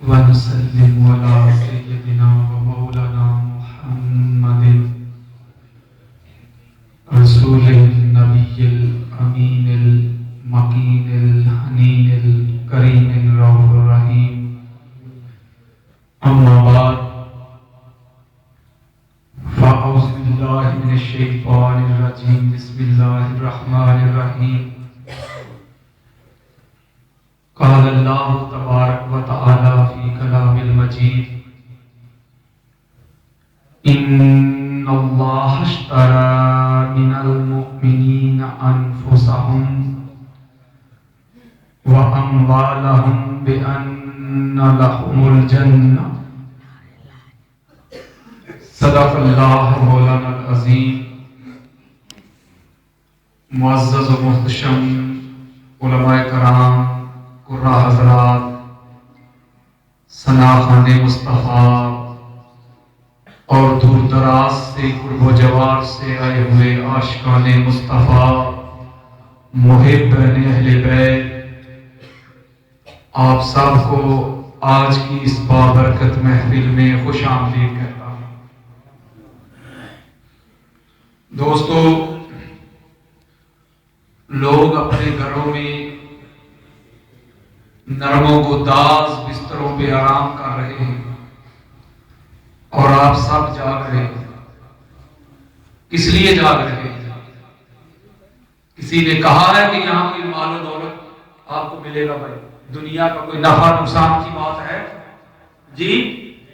ونسلم على سيدنا ومولانا محمد رسول النبي الأمين المكين الحنين الكريم الرؤوف الرحيم. أما بعد، فأعوذ بالله من الشيطان الرجيم. بسم الله الرحمن الرحيم. قال الله تبارك وتعالى في كلام المجيد: إن الله اشترى من المؤمنين أنفسهم وأموالهم بأن لهم الجنة. صدق اللہ مولانا العظیم. معزز و محتشم علماء کرام، قرہ حضرات، ثناخان مصطفیٰ اور دور دراز سے قرب و جوار سے آئے ہوئے عاشقان مصطفیٰ، محبین اہل بیت، آپ سب کو آج کی اس بابرکت محفل میں خوش آمدید کہتا ہوں. دوستو، لوگ اپنے گھروں میں نرم و گداز بستروں پہ آرام کر رہے ہیں اور آپ سب جاگ رہے ہیں. کس لیے جاگ رہے ہیں؟ کسی نے کہا ہے کہ یہاں کوئی مال و دولت آپ کو ملے گا؟ بھائی دنیا کا کوئی نفع نقصان کی بات ہے جی؟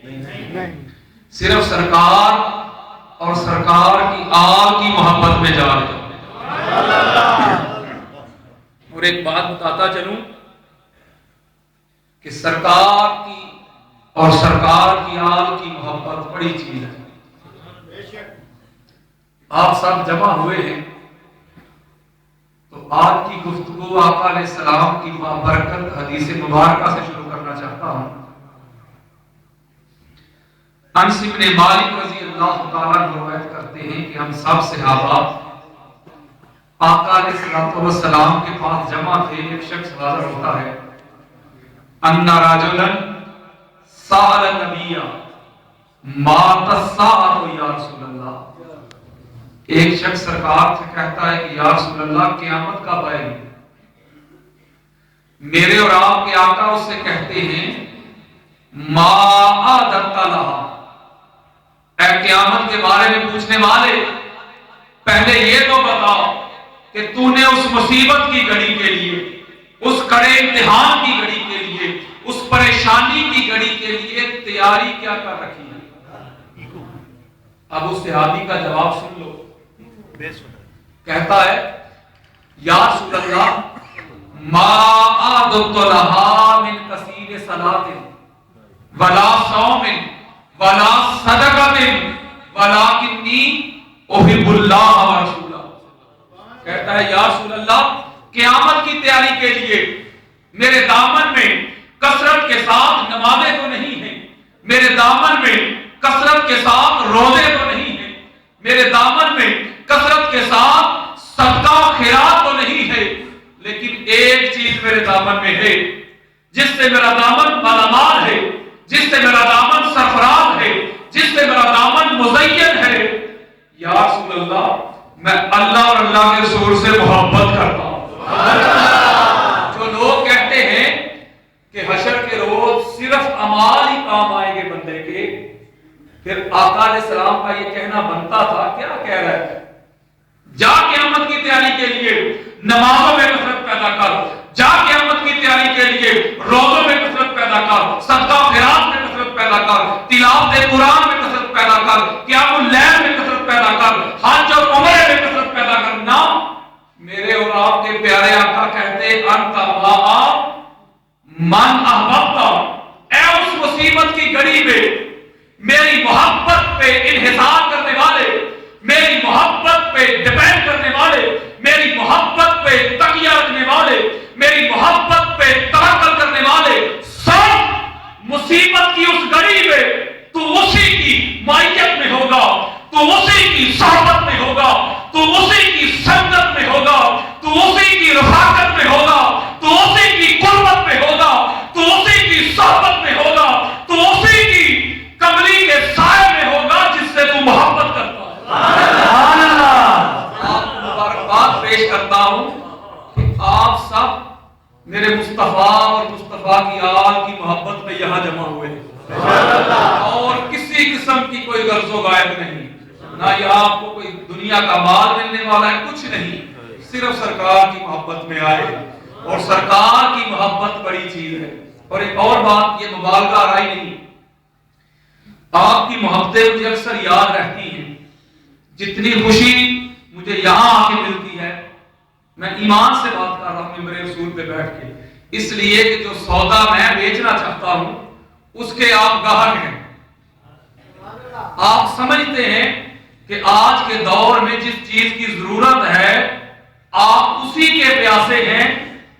نہیں. صرف سرکار اور سرکار کی آل کی محبت میں جا رہے ہیں. اور ایک بات بتاتا چلوں کہ سرکار کی اور سرکار کی آل کی محبت بڑی چیز ہے. آپ سب جمع ہوئے ہیں تو آج کی گفتگو آقا علیہ السلام کی بابرکت حدیث مبارکہ سے شروع کرنا چاہتا ہوں. انس بن مالک رضی اللہ تعالیٰ روایت کرتے ہیں کہ ہم سب صحابہ آقا علیہ السلام کے پاس جمع تھے. ایک شخص حاضر ہوتا ہے: ان رجلا سأل النبی مات الساعة یا رسول اللہ. ایک شخص سرکار سے کہتا ہے کہ یا رسول اللہ قیامت کب آئے گی؟ میرے اور آپ کے آقا اس سے کہتے ہیں ما اعددت لها. اے قیامت کے بارے میں پوچھنے والے، پہلے یہ تو بتاؤ کہ تو نے اس مصیبت کی گھڑی کے لیے، اس کڑے امتحان کی گھڑی کے لیے، اس پریشانی کی گھڑی کے لیے تیاری کیا کر رکھی ہے؟ اب اس صحابی کا جواب سن لو. کہتا ہے یا رسول اللہ ما اعددت لها من کثیر صلاۃ ولا صوم ولا صدقۃ ولکنی احب اللہ ورسولہ. کہتا ہے یا رسول اللہ قیامت کی تیاری کے لیے میرے دامن میں کثرت کے ساتھ نمازیں تو نہیں ہیں، میرے دامن میں کثرت کے ساتھ روزے تو نہیں ہیں، میرے دامن میں کثرت کے ساتھ صدقہ و خیرات تو نہیں ہے، لیکن ایک چیز میرے دامن میں ہے جس سے میرا دامن مالامال ہے، جس سے میرا دامن سرفراز ہے، جس سے میرا دامن مزین ہے. یا رسول اللہ میں اللہ اور اللہ کے رسول سے محبت کرتا ہوں. جو لوگ کہتے ہیں کہ حشر کے روز صرف اعمال ہی کام آئیں گے بندے کے، پھر آقا علیہ السلام کا یہ کہنا بنتا تھا کیا کہہ رہا ہے؟ جا قیامت کی تیاری کے لیے نمازوں میں کثرت پیدا کر، جا قیامت کی تیاری کے لیے روزوں میں کثرت پیدا کر، صدقہ خیرات میں کثرت پیدا کر، تلاوت قرآن میں کثرت پیدا کر، قیام اللیل میں کثرت پیدا کر، حج اور عمرے میں کثرت پیدا کرنا. میرے اور آپ کے پیارے آقا کہتے انت مع من احببت. اے اس مصیبت کی گھڑی میں میری محبت پہ انحصار کرنے والے، میری محبت پہ ڈیپینڈ کرنے والے، میری محبت پہ تکیہ رکھنے والے، میری محبت پہ توکل کرنے والے، سب مصیبت کی اس گھڑی میں تو اسی کی معیت میں ہوگا، تو اسی کی صحبت میں ہوگا، تو اسی کی سنگت میں ہوگا، تو اسی کی رفاقت میں ہوگا، تو اسی کی قربت میں ہوگا، تو اسی کی صحبت میں ہوگا. سرکار کی محبت میں یہاں جمع ہوئے اور کسی قسم کی کوئی غرض و غائب نہیں، نہ یہاں آپ کو کوئی دنیا کا مال ملنے والا ہے، کچھ نہیں، صرف سرکار کی محبت میں آئے، اور سرکار کی محبت بڑی چیز ہے۔ اور ایک اور بات، یہ مبالغہ رائی نہیں، آپ کی محبتیں مجھے اکثر یاد رہتی ہیں، جتنی خوشی مجھے یہاں آ کے ملتی ہے، میں ایمان سے بات کر رہا ہوں ممبر رسول پہ بیٹھ کے، اس لیے کہ جو سودا میں بیچنا چاہتا ہوں اس کے آپ گاہک ہیں۔ آپ سمجھتے ہیں کہ آج کے دور میں جس چیز کی ضرورت ہے آپ اسی کے پیاسے ہیں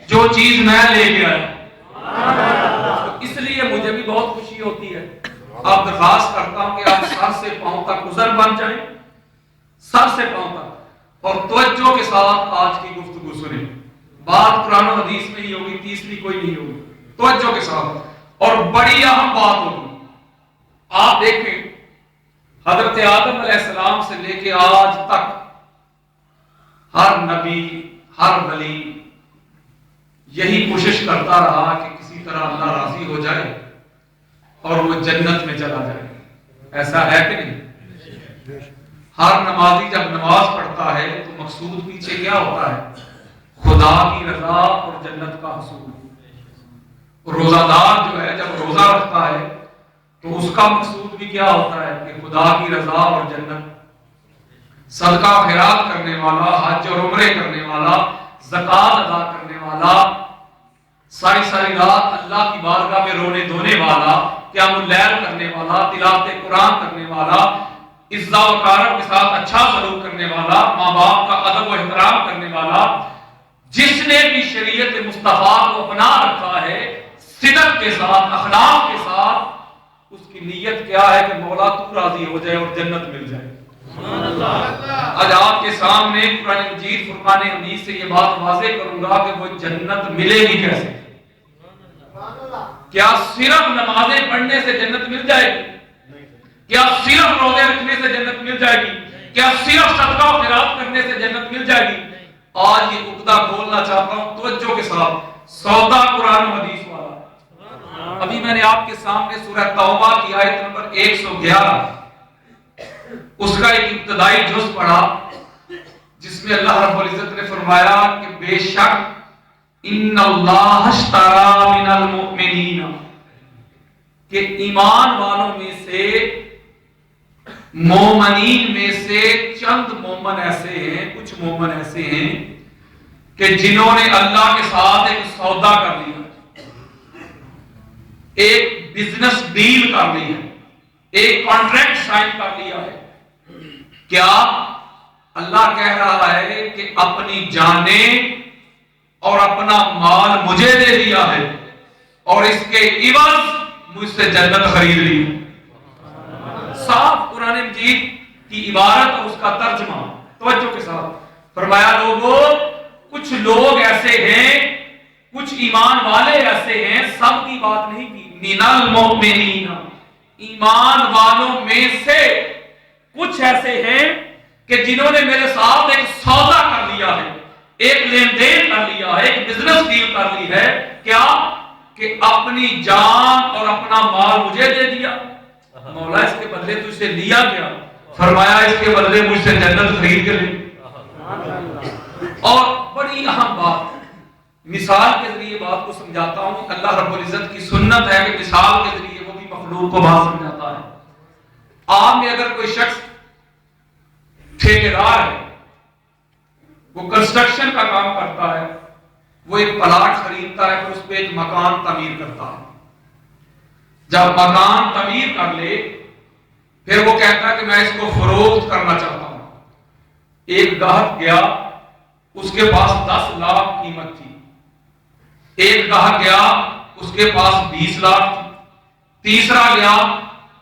جو چیز میں لے کے آیا، اس لیے مجھے بھی بہت خوشی ہوتی ہے۔ آپ درخواست کرتا ہوں کہ آپ سر سے پاؤں تک گزر بن جائیں، سر سے پاؤں تک، اور توجہ کے ساتھ آج کی گفتگو سنیں۔ بات قرآن و حدیث میں ہی ہوگی، تیسری کوئی نہیں ہوگی، توجہ کے ساتھ، اور بڑی اہم بات ہوگی۔ آپ دیکھیں حضرت آدم علیہ السلام سے لے کے آج تک ہر نبی، ہر ولی یہی کوشش کرتا رہا کہ کسی طرح اللہ راضی ہو جائے اور وہ جنت میں چلا جائے، ایسا ہے کہ نہیں؟ ہر نمازی جب نماز پڑھتا ہے تو مقصود پیچھے کیا ہوتا ہے؟ خدا کی رضا اور جنت کا حصول۔ روزہ دار جو ہے جب روزہ رکھتا ہے تو اس کا مقصود بھی کیا ہوتا ہے کہ خدا کی رضا اور جنت۔ صدقہ خیرات کرنے والا، حج اور عمرے کرنے والا، زکوٰۃ ادا کرنے والا، ساری ساری رات اللہ کی بارگاہ میں رونے دھونے والا، قیام اللیل کرنے والا، تلاوت قرآن کرنے والا، عزت و کرم کے ساتھ اچھا سلوک کرنے والا، ماں باپ کا ادب و احترام کرنے والا، جس نے بھی شریعت مصطفیٰ کو اپنا رکھا ہے صدق کے ساتھ، اخلاق کے ساتھ، اس کی نیت کیا ہے کہ مولا تو راضی ہو جائے اور جنت مل جائے۔ آج آپ کے سامنے قرآن مجید فرقان حمید سے یہ بات واضح کروں گا کہ وہ جنت ملے گی کیسے؟ کیا صرف نمازیں پڑھنے سے جنت مل جائے گی؟ کیا صرف روزے رکھنے سے جنت مل جائے گی؟ کیا صرف صدقہ و خیرات کرنے سے جنت مل جائے گی؟ آج یہ عقدہ کھولنا چاہتا ہوں توجہ کے ساتھ، سودا قرآن و حدیث والا۔ ابھی میں نے آپ کے سامنے سورہ توبہ کی آیت نمبر 111 اس کا ایک ابتدائی جز پڑھا، جس میں اللہ رب العزت نے فرمایا کہ بے شک ان اللہ اشتری من المؤمنین، کہ ایمان والوں میں سے، مومنین میں سے چند مومن ایسے ہیں، کچھ مومن ایسے ہیں کہ جنہوں نے اللہ کے ساتھ ایک سودا کر لیا، ایک بزنس ڈیل کر لی ہے، ایک کانٹریکٹ سائن کر لیا ہے۔ کیا اللہ کہہ رہا ہے کہ اپنی جانیں اور اپنا مال مجھے دے دیا ہے اور اس کے عوض مجھ سے جنت خرید لی۔ صاف قرآن مجید کی عبارت اور اس کا ترجمہ توجہ کے ساتھ فرمایا، لوگوں کچھ لوگ ایسے ہیں، کچھ ایمان والے ایسے ہیں، سب کی بات نہیں کی، من المؤمنین، ایمان والوں میں سے کچھ ایسے ہیں کہ جنہوں نے میرے ساتھ ایک سودا کر لیا ہے، ایک لین دین کر لیا ہے، ایک بزنس ڈیل کر لی ہے۔ کیا؟ کہ اپنی جان اور اپنا مال مجھے دے دیا۔ مولا اس کے بدلے تو اسے لیا کیا؟ فرمایا اس کے بدلے مجھ سے جنت خرید کے لے۔ اور بڑی اہم بات، مثال کے ذریعے بات کو سمجھاتا ہوں کہ اللہ رب العزت کی سنت ہے کہ مثال کے ذریعے وہ بھی مخلوق کو بات سمجھاتا ہے۔ آپ میں اگر کوئی شخص ٹھیکیدار ہے، وہ کنسٹرکشن کا کام کرتا ہے، وہ ایک پلاٹ خریدتا ہے، پھر اس پہ ایک مکان تعمیر کرتا ہے۔ جب مکان تعمیر کر لے پھر وہ کہتا ہے کہ میں اس کو فروخت کرنا چاہتا ہوں۔ ایک گاہک گیا، اس کے پاس 10 لاکھ قیمت تھی، ایک گاہک گیا اس کے پاس 20 لاکھ تھی، تیسرا گیا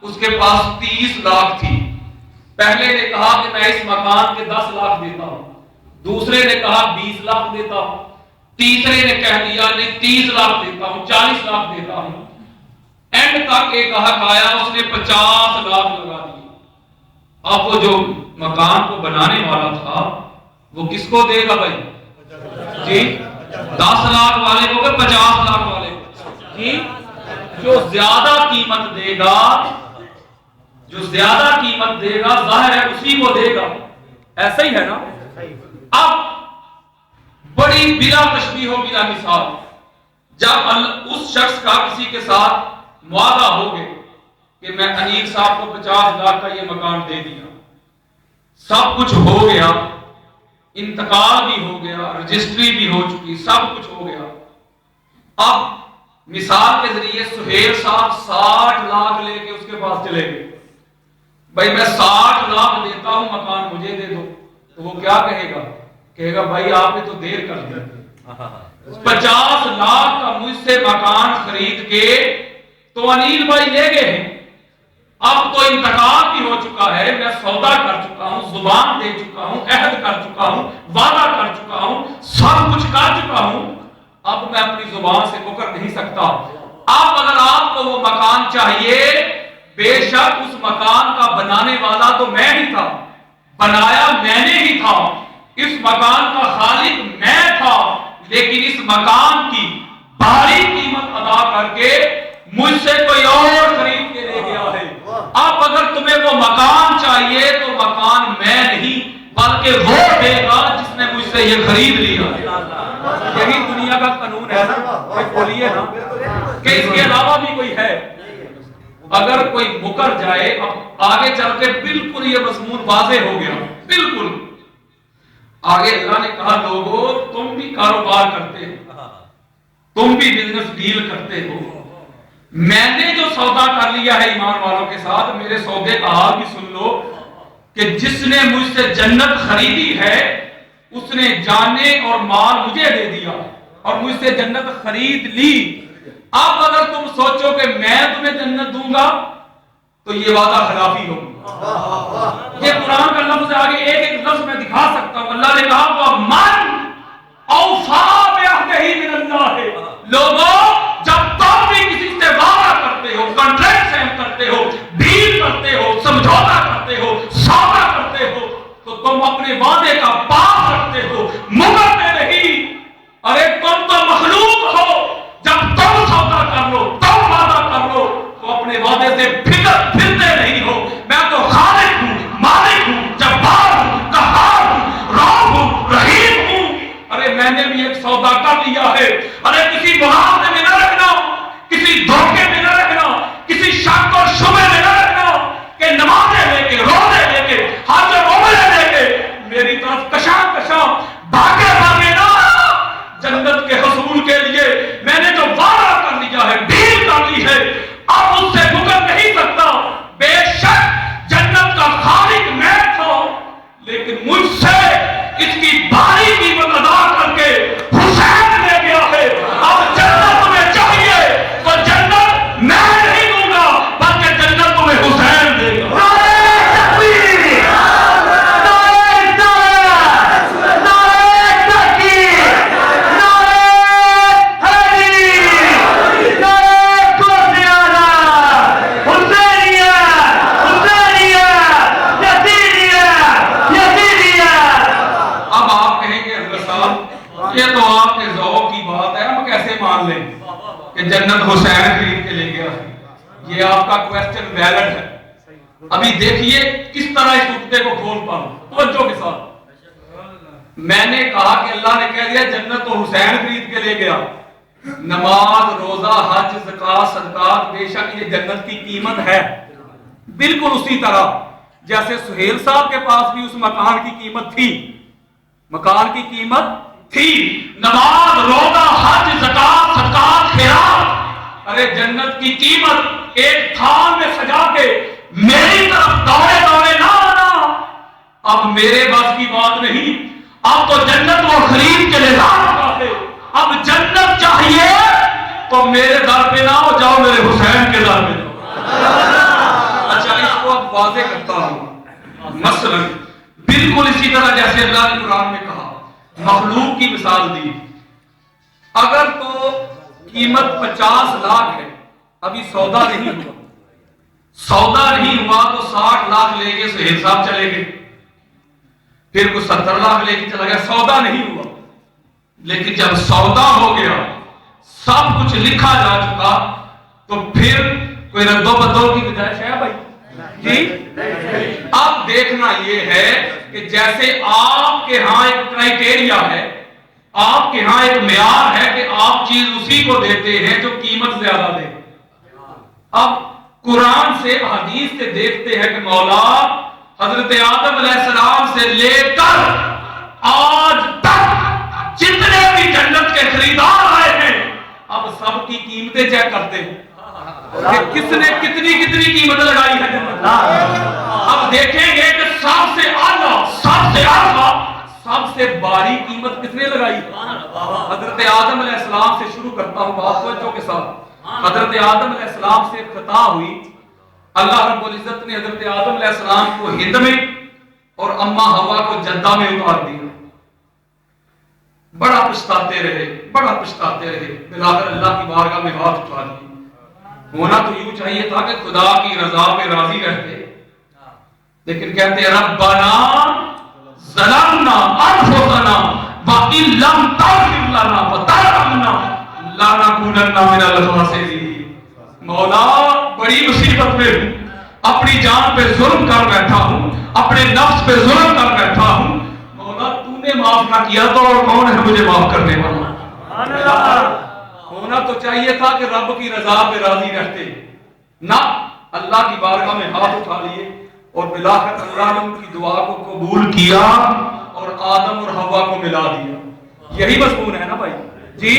اس کے پاس 30 لاکھ تھی۔ پہلے نے کہا کہ میں اس مکان کے 10 لاکھ دیتا ہوں، دوسرے نے کہا 20 لاکھ دیتا ہوں، تیسرے نے کہہ دیا نہیں 30 لاکھ دیتا ہوں، 40 لاکھ دیتا ہوں۔ اینڈ تک ایک گاہک آیا، اس نے 50 لاکھ لگا دیے۔ اب وہ جو مکان کو بنانے والا تھا وہ کس کو دے گا بھائی؟ جی 10 لاکھ والے کو کہ 50 لاکھ والے کو؟ جی جو زیادہ قیمت دے گا، جو زیادہ قیمت دے گا ظاہر ہے اسی کو دے گا، ایسا ہی ہے نا؟ اب بڑی بلا تشبیہ و بلا مثال، جب اس شخص کا کسی کے ساتھ معاہدہ ہو گئے کہ میں انیل صاحب کو 50 لاکھ کا یہ مکان دے دیا، سب کچھ ہو گیا، انتقال بھی ہو گیا، رجسٹری بھی ہو چکی، سب کچھ ہو گیا، اب مثال کے ذریعے سہیل صاحب 60 لاکھ لے کے اس کے پاس چلے گئے، بھائی میں 60 لاکھ دیتا ہوں مکان مجھے دے دو، تو وہ کیا کہے گا؟ کہے گا بھائی آپ نے تو دیر کر دی، 50 لاکھ کا مجھ سے مکان خرید کے تو انیل بھائی لے گئے ہیں، اب تو انتقال بھی ہو چکا ہے، میں سودا کر چکا ہوں، زبان دے چکا ہوں، عہد کر چکا ہوں، وعدہ کر چکا ہوں، سب کچھ کر چکا ہوں، اب میں اپنی زبان سے مکر نہیں سکتا۔ اب اگر آپ کو وہ مکان چاہیے، بے شک اس مکان کا بنانے والا تو میں ہی تھا، بنایا میں نے ہی تھا، اس مکان کا خالق میں تھا، لیکن اس مکان کی بھاری قیمت ادا کر کے مجھ سے کوئی اور خرید کے لے گیا ہے۔ اب اگر تمہیں وہ مکان چاہیے تو مکان میں نہیں بلکہ وہ دے گا جس نے مجھ سے یہ خرید لیا۔ یہی دنیا کا قانون ہے نا، بولیے نا کہ اس کے علاوہ بھی کوئی ہے؟ اگر کوئی مکر جائے، اب آگے چل کے بالکل یہ مضمون واضح ہو گیا، بالکل آگے اللہ نے کہا لوگوں تم بھی کاروبار کرتے ہو، تم بھی بزنس ڈیل کرتے ہو، میں نے جو سودا کر لیا ہے ایمان والوں کے ساتھ، میرے سودے کا حال بھی سن لو کہ جس نے مجھ سے جنت خریدی ہے اس نے جانے اور مال مجھے دے دیا اور مجھ سے جنت خرید لی۔ اب اگر تم سوچو کہ میں تمہیں جنت دوں گا تو یہ وعدہ خلافی ہوگی۔ یہ قرآن کا لفظ ہے، آگے ایک ایک لفظ میں دکھا سکتا ہوں۔ اللہ نے کہا وَمَنْ أَوْفَىٰ بِعَهْدِهِ مِنَ اللَّهِ، لوگوں جب تم بھی کسی سے وعدہ کرتے ہو، کنٹریکٹ سائن کرتے ہو، ڈیل کرتے ہو، سمجھوتا کرتے ہو، سودا کرتے ہو، تو تم اپنے وعدے کا پاس رکھتے ہو، مکرتے نہیں۔ ارے تم تو مخلوق ہو، جب تم سودا کر لو، تم وعدہ کر لو تو اپنے وعدے سے پھرتے نہیں ہو۔ میں تو خالق ہوں، مالک ہوں، جبار ہوں، قہار ہوں، رب ہوں، رحیم ہوں۔ ارے میں نے بھی ایک سودا کر لیا ہے۔ ارے کسی معاہدے میں نہ رکھنا، کسی دھوکے میں نہ رکھنا، کسی شک اور شبہ میں نہ رکھنا کہ نمازیں لے کے، روزے لے کے، حج اور عمرے لے کے میری طرف کشاں کشاں بھاگے بھاگے نہ جنت کے حصول کے لیے میں نے جو وعدہ کر لیا ہے، ڈیل کر لی ہے، اب اس سے مکر نہیں سکتا۔ بے شک جنت کا خالق میں تھا، لیکن مجھ سے اس کی بھاری قیمت ادا کر کے حسین لے گیا ہے۔ اب جنت تمہیں چاہیے تو جنت میں نہیں دوں گا بلکہ جنت تمہیں حسین دے گا۔ یہ تو آپ کے ذوق کی بات ہے، ہم کیسے مان لیں کہ جنت حسین خرید کے لے گیا؟ یہ آپ کا کویسچن ویلڈ ہے۔ ابھی دیکھیے کس طرح اس نقطے کو کھول پاؤں توجہ کے ساتھ۔ میں نے کہا کہ اللہ نے کہہ دیا جنت تو حسین خرید کے لے گیا، نماز، روزہ، حج، زکات، صدقات بے شک یہ جنت کی قیمت ہے۔ بالکل اسی طرح جیسے سہیل صاحب کے پاس بھی اس مکان کی قیمت تھی، مکان کی قیمت تھی، نماز، روزہ، حج، زکات، صدقات، خیرات، ارے جنت کی قیمت ایک تھال میں سجا کے میری طرف دوڑے دوڑے نہ آنا، اب میرے بس کی بات نہیں، اب تو جنت وہ خرید کے لے جا رہا ہے۔ اب جنت چاہیے تو میرے در پہ نہ ہو، جاؤ میرے حسین کے در پہ جاؤ۔ اچھا اس کو اب واضح کرتا ہوں، مثلا بالکل اسی طرح جیسے اللہ نے قرآن میں کہا، مخلوق کی مثال دی، اگر تو قیمت 50 لاکھ ہے، ابھی سودا نہیں ہوا، سودا نہیں ہوا تو 60 لاکھ لے کے سہیل صاحب چلے گئے، پھر کوئی 70 لاکھ لے کے چلا گیا، سودا نہیں ہوا، لیکن جب سودا ہو گیا، سب کچھ لکھا جا چکا، تو پھر کوئی رد و بدل کی گنجائش ہے بھائی جی؟ اب دیکھنا یہ ہے کہ جیسے آپ کے ہاں ایک کرائیٹیریا ہے، آپ کے ہاں ایک معیار ہے کہ آپ چیز اسی کو دیتے ہیں جو قیمت زیادہ دے، اب قرآن سے حدیث سے دیکھتے ہیں کہ مولا حضرت آدم علیہ السلام سے لے کر آج تک جتنے بھی جنت کے خریدار آئے ہیں اب سب کی قیمتیں چیک کرتے ہیں کہ کس نے کتنی قیمت لگائی ہے جنت۔ اب دیکھیں گے کہ سب سے اعلیٰ، سب سے اعلیٰ، سب سے باری قیمت کس نے لگائی؟ حضرت آدم علیہ السلام سے شروع کرتا ہوں بات توجہ کے ساتھ۔ حضرت آدم علیہ السلام سے ابتدا ہوئی، اللہ رب العزت نے حضرت آدم علیہ السلام کو ہند میں اور اماں ہوا کو جدہ میں اتار دیا۔ بڑا پچھتاتے رہے، بلاخر اللہ کی بارگاہ میں ہاتھ اٹھا لیے۔ ہونا تو یوں چاہیے تھا کہ خدا کی رضا پہ راضی رہتے، لیکن کہتے ربنا ظلمنا انفسنا وان لم تغفر لنا وترحمنا لنکونن من الخاسرین۔ مولا بڑی مصیبت میں ہوں، اپنی جان پہ ظلم کر بیٹھا ہوں، اپنے نفس پہ ظلم کر بیٹھا ہوں، مولا تو نے معاف نہ کیا تو اور کون ہے مجھے معاف کرنے والا؟ ہونا تو چاہیے تھا کہ رب کی رضا پہ راضی رہتے، نہ اللہ کی بارگاہ میں ہاتھ اٹھا لیے، اور بلاخر اللہ نے ان کی دعا کو قبول کیا اور آدم اور حوا کو ملا دیا۔ یہی مضمون ہے نا بھائی جی؟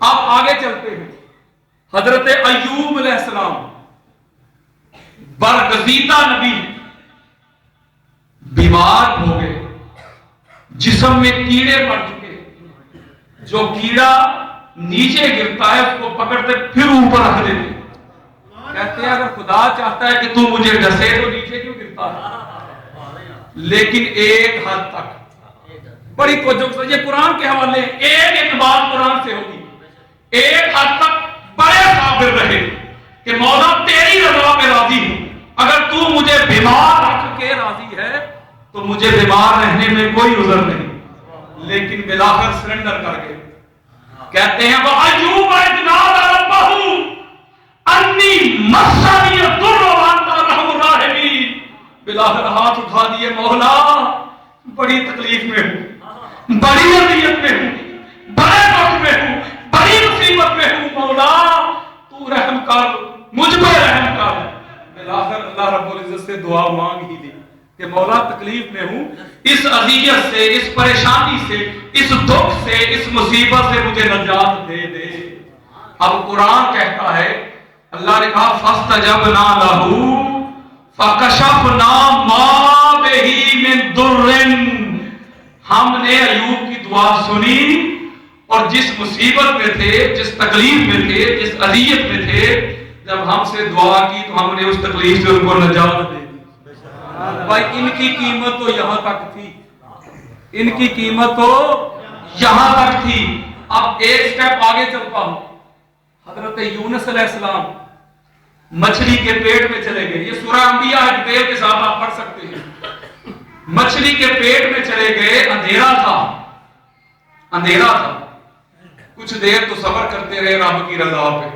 اب آگے چلتے ہیں۔ حضرت ایوب علیہ السلام برگزیدہ نبی بیمار ہو گئے، جسم میں کیڑے پڑ چکے، جو کیڑا نیچے گرتا ہے اس کو پکڑتے پھر اوپر رکھ دیتے، کہتے ہیں اگر خدا چاہتا ہے کہ تو مجھے ڈسے تو نیچے کیوں گرتا ہے؟ لیکن ایک حد تک بڑی توجہ، یہ قرآن کے حوالے ایک بات قرآن سے ہوگی، ایک حد تک بڑے صابر رہے کہ مولا تیری رضا پہ راضی ہوں، اگر تو مجھے بیمار رکھ کے راضی ہے تو مجھے بیمار رہنے میں کوئی عذر نہیں، لیکن بلاخر سرنڈر کر گئے۔ کہتے ہیں وَأَيُّوبَ إِذْ نَادَىٰ رَبَّهُ أَنِّي مَسَّنِيَ الضُّرُّ وَأَنتَ أَرْحَمُ الرَّاحِمِينَ، بلاخر ہاتھ اٹھا دیے، مولا بڑی تکلیف میں ہوں، بڑی اذیت میں ہوں، بڑے دکھ میں ہوں، بڑی مصیبت میں ہوں، مولا تو رحم کر، مجھ پر رحم کر۔ بلاخر اللہ رب العزت سے دعا مانگ ہی لی کہ مولا تکلیف میں ہوں، اس اذیت سے، اس پریشانی سے، اس دکھ سے، اس مصیبت سے مجھے نجات دے دے۔ اب قرآن کہتا ہے، اللہ نے کہا فَاسْتَجَبْنَا لَهُ فَكَشَفْنَا مَا بِهِ مِن ضُرٍّ، ہم نے ایوب کی دعا سنی اور جس مصیبت میں تھے، جس تکلیف میں تھے، جس اذیت میں تھے، جب ہم سے دعا کی تو ہم نے اس تکلیف سے ان کو نجات دے دی۔ بھائی ان کی قیمت تو یہاں تک تھی، ان کی قیمت تو یہاں تک تھی۔ اب ایک سٹیپ آگے چلتا ہوں۔ حضرت یونس علیہ السلام مچھلی کے پیٹ میں چلے گئے، یہ سورہ انبیاء ہے، ڈیٹیل کے ساتھ آپ پڑھ سکتے ہیں۔ مچھلی کے پیٹ میں چلے گئے، اندھیرا تھا، کچھ دیر تو صبر کرتے رہے رب کی رضا پہ،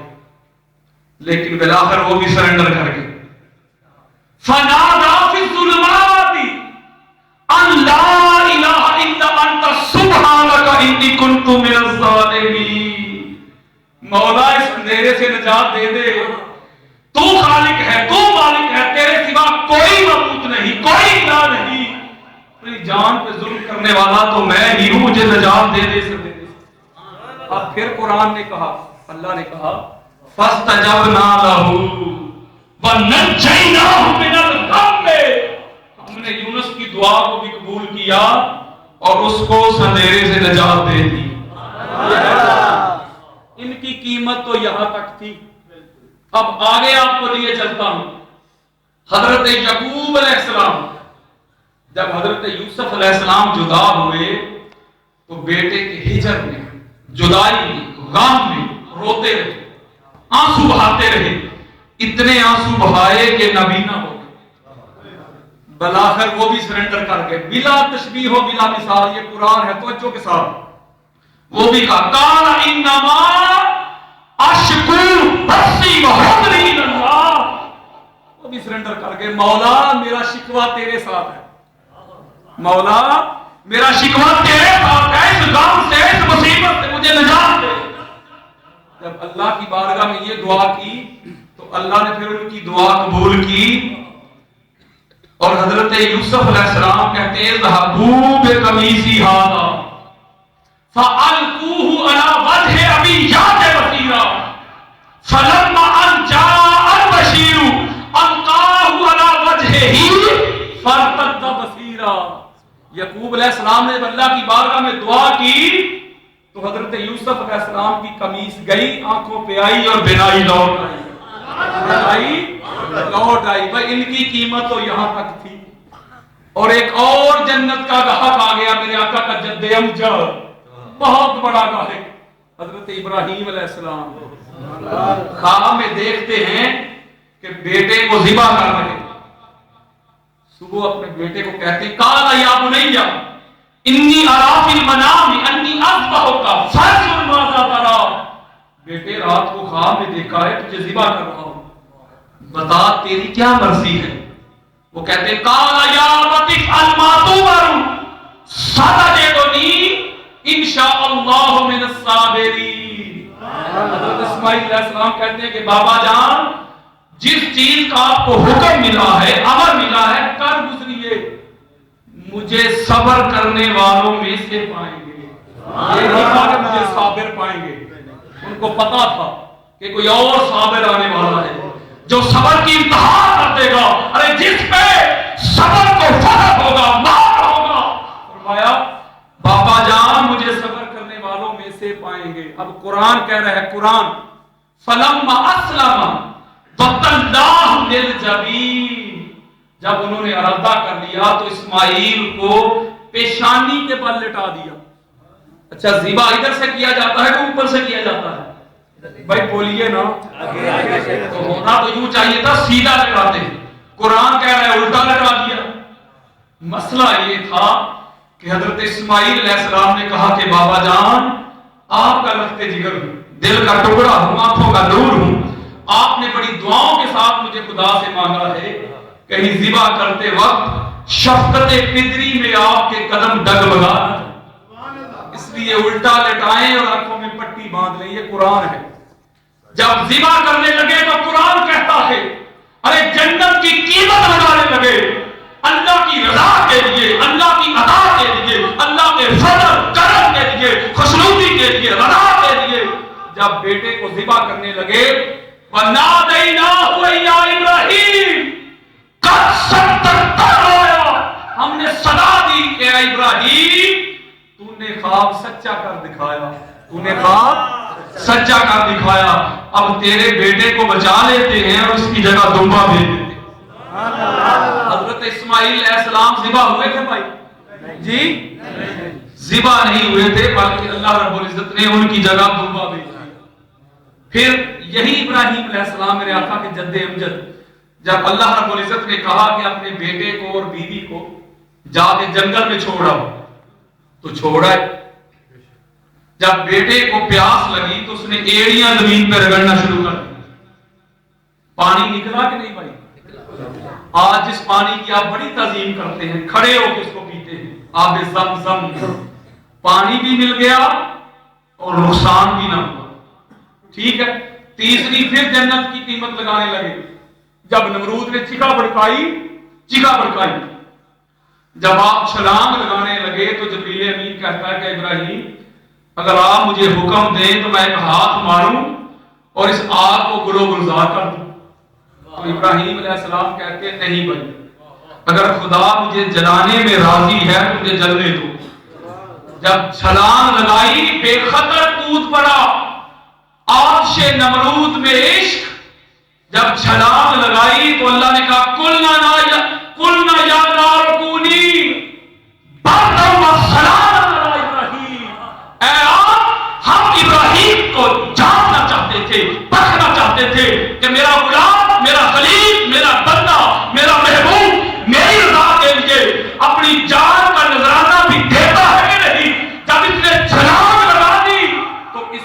لیکن بلاخر وہ بھی سرنڈر کر گئے۔ فَنَادَىٰ فِي الظُّلُمَاتِ أَن لَا إِلَٰهَ إِلَّا أَنتَ سُبْحَانَكَ إِنِّي كُنتُ مِنَ الظَّالِمِينَ، مولا اس اندھیرے سے نجات دے دے، تو خالق ہے، تو مالک ہے، تیرے سوا کوئی معبود نہیں، کوئی الہ نہیں، اپنی جان پہ ظلم کرنے والا تو میں ہی ہوں، مجھے نجات دے دے سکتے۔ اب پھر قرآن نے کہا، اللہ نے کہا فَاسْتَجَبْنَا لَهُ وَنَجَّيْنَاهُ مِنَ الْغَمِّ، ہم نے یونس کی دعا کو بھی قبول کیا اور اس کو اندھیرے سے نجات دے دی۔ ان کی قیمت تو یہاں تک تھی۔ اب آگے آپ کو لیے چلتا ہوں۔ حضرت یعقوب علیہ السلام جب حضرت یوسف علیہ السلام جدا ہوئے تو بیٹے کے ہجر میں، جدائی میں، غم میں روتے رہے، آنسو بہاتے رہے، اتنے آنسو بہائے کہ نابینا ہو گئے، بلاخر وہ بھی سرنڈر کر گئے، بلا تشبیہ و بلا مثال، یہ قرآن ہے توجہ کے ساتھ۔ وہ بھی کہا قال انما اشکو بسی وحدنی اللہ، وہ بھی سرنڈر کر کے مولا میرا شکوہ تیرے ساتھ ہے، مولا میرا شکوہ تیرے ساتھ ہے، اس غم سے اس مصیبت سے مجھے نجات دے۔ جب اللہ کی بارگاہ میں یہ دعا کی تو اللہ نے پھر ان کی دعا قبول کی، اور حضرت یوسف علیہ السلام کہتے ہیں اذهبوا بقمیصی ھذا فألقوه على وجه أبي يأت بصيرا فلما أن جاء البشير ألقاه على وجهه فارتد بصيرا۔ یعقوب علیہ السلام نے جب اللہ کی بارگاہ میں دعا کی تو حضرت یوسف علیہ السلام کی قمیص گئی، آنکھوں پہ آئی اور بینائی لوٹ آئی۔ بھائی ان کی قیمت تو یہاں تک تھی، اور ایک اور جنت کا گاہک آ گیا، میرے آقا کا جد امجد، بہت بڑا گاہک حضرت ابراہیم علیہ السلام۔ خواب میں دیکھتے ہیں کہ بیٹے کو ذبح کر رہے ہیں، صبح اپنے بیٹے کو کہتے ہیں قال یا بنی انی اری فی المنام انی اذبحک فانظر ماذا تری، بیٹے رات کو خواب میں دیکھا ہے تجھے ذبح کر رہا ہوں، بتا تیری کیا مرضی ہے؟ وہ کہتے ہیں قال یا ابت افعل ما تؤمر ستجدنی انشاء اللہ من الصابرین۔ حضرت اسماعیل علیہ السلام کہتے ہیں کہ بابا جان جس چیز کا آپ کو حکم ملا ہے، امر ملا ہے، کر گزریے، مجھے صبر کرنے والوں میں سے پائیں گے۔ یہ نہیں کہا کہ مجھے صابر پائیں گے، ان کو پتا تھا کہ کوئی اور صابر آنے والا ہے جو صبر کی انتہا کر دے گا۔ ارے جس پہ صبر کو فرق ہوگا، مار ہوگا، فرمایا بابا جان مجھے صبر کرنے والوں میں سے پائیں گے۔ اب قرآن کہہ رہا ہے، قرآن فلما اسلم وتلہ للجبین، جب انہوں نے ارادہ کر لیا تو اسماعیل کو پیشانی کے بل لٹا دیا۔ اچھا ذبح ادھر سے کیا جاتا ہے کہ اوپر سے کیا جاتا ہے؟ بھائی بولیے نا، تو ہونا تو یوں چاہیے تھا سیدھا لٹاتے، قرآن کہہ رہا ہے الٹا لٹا دیا۔ مسئلہ یہ تھا کہ حضرت اسماعیل علیہ السلام نے کہا کہ بابا جان آپ کا لخت جگر ہوں، دل کا ٹکڑا ہوں، آنکھوں کا نور ہوں، آپ نے بڑی دعاؤں کے ساتھ مجھے خدا سے مانگا ہے، کہیں ذبح کرتے وقت شفقت قدری میں آپ کے قدم ڈگمگا نہ جائیں، اس لیے الٹا لٹائیں اور آنکھوں میں پٹی باندھ لیں۔ یہ قرآن ہے۔ جب ذبح کرنے لگے تو قرآن کہتا ہے ارے جنت کی قیمت لگانے لگے، اللہ کی رضا کے لیے، اللہ کی عطا کے لیے، اللہ کے فضل کرم کے لیے، خوشنودی کے لیے، رضا کے لیے۔ جب بیٹے کو ذبح کرنے لگے وَنَادَيْنَاهُ يَا إِبْرَاهِيمُ قَدْ صَدَّقْتَ الرُّؤْيَا، ہم نے صدا دی کہ اے ابراہیم تو نے خواب سچا کر دکھایا، تو نے خواب سچا کر دکھایا، اب تیرے بیٹے کو بچا لیتے ہیں اور اس کی جگہ دمبا بھیج دیتے ہیں۔ حضرت اسماعیل علیہ السلام ذبح ہوئے تھے بھائی جی؟ ذبح نہیں ہوئے تھے، بلکہ اللہ رب العزت نے ان کی جگہ دمبا بھیج دیا۔ پھر یہی ابراہیم علیہ السلام میرے آقا کے جد امجد، جب اللہ رب العزت نے کہا کہ اپنے بیٹے کو اور بیوی کو جا کے جنگل میں چھوڑا تو چھوڑا ہے۔ جب بیٹے کو پیاس لگی تو اس نے ایڑیاں زمین پہ رگڑنا شروع کر دی، پانی نکلا کہ نہیں بھائی؟ آج جس پانی کی آپ بڑی تعظیم کرتے ہیں، کھڑے ہو کے اس کو پیتے ہیں، آب زمزم، پانی بھی مل گیا اور نقصان بھی نہ ہوا، ٹھیک ہے۔ تیسری پھر جنت کی قیمت لگانے لگے، جب نمرود نے چیخا بھڑکائی، جب آپ چھلانگ لگانے لگے تو جبریل امین کہتا ہے کہ ابراہیم اگر آپ مجھے حکم دیں تو میں ایک ہاتھ ماروں اور اس آگ کو گلو گلزار کر دوں۔ تو ابراہیم علیہ السلام کہتے ہیں نہیں بھائی، اگر خدا مجھے جلانے میں راضی ہے تو مجھے جلنے دو۔ جب چھلانگ لگائی بے خطر کود پڑا، آتش نمرود میں عشق، جب چھلانگ لگائی تو اللہ نے کہا قلنا یا نار کونی بردا وسلاما علی ابراہیم، اے آگ ہم ابراہیم کو جاننا چاہتے تھے، پرکھنا چاہتے تھے کہ میرا غلام، میرا خلیل، میرا بندہ، میرا محبوب میری رضا کے لیے اپنی جان کا نذرانہ بھی دیتا ہے کہ نہیں۔ جب اس نے چھلانگ لگا دی تو اس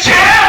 6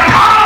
18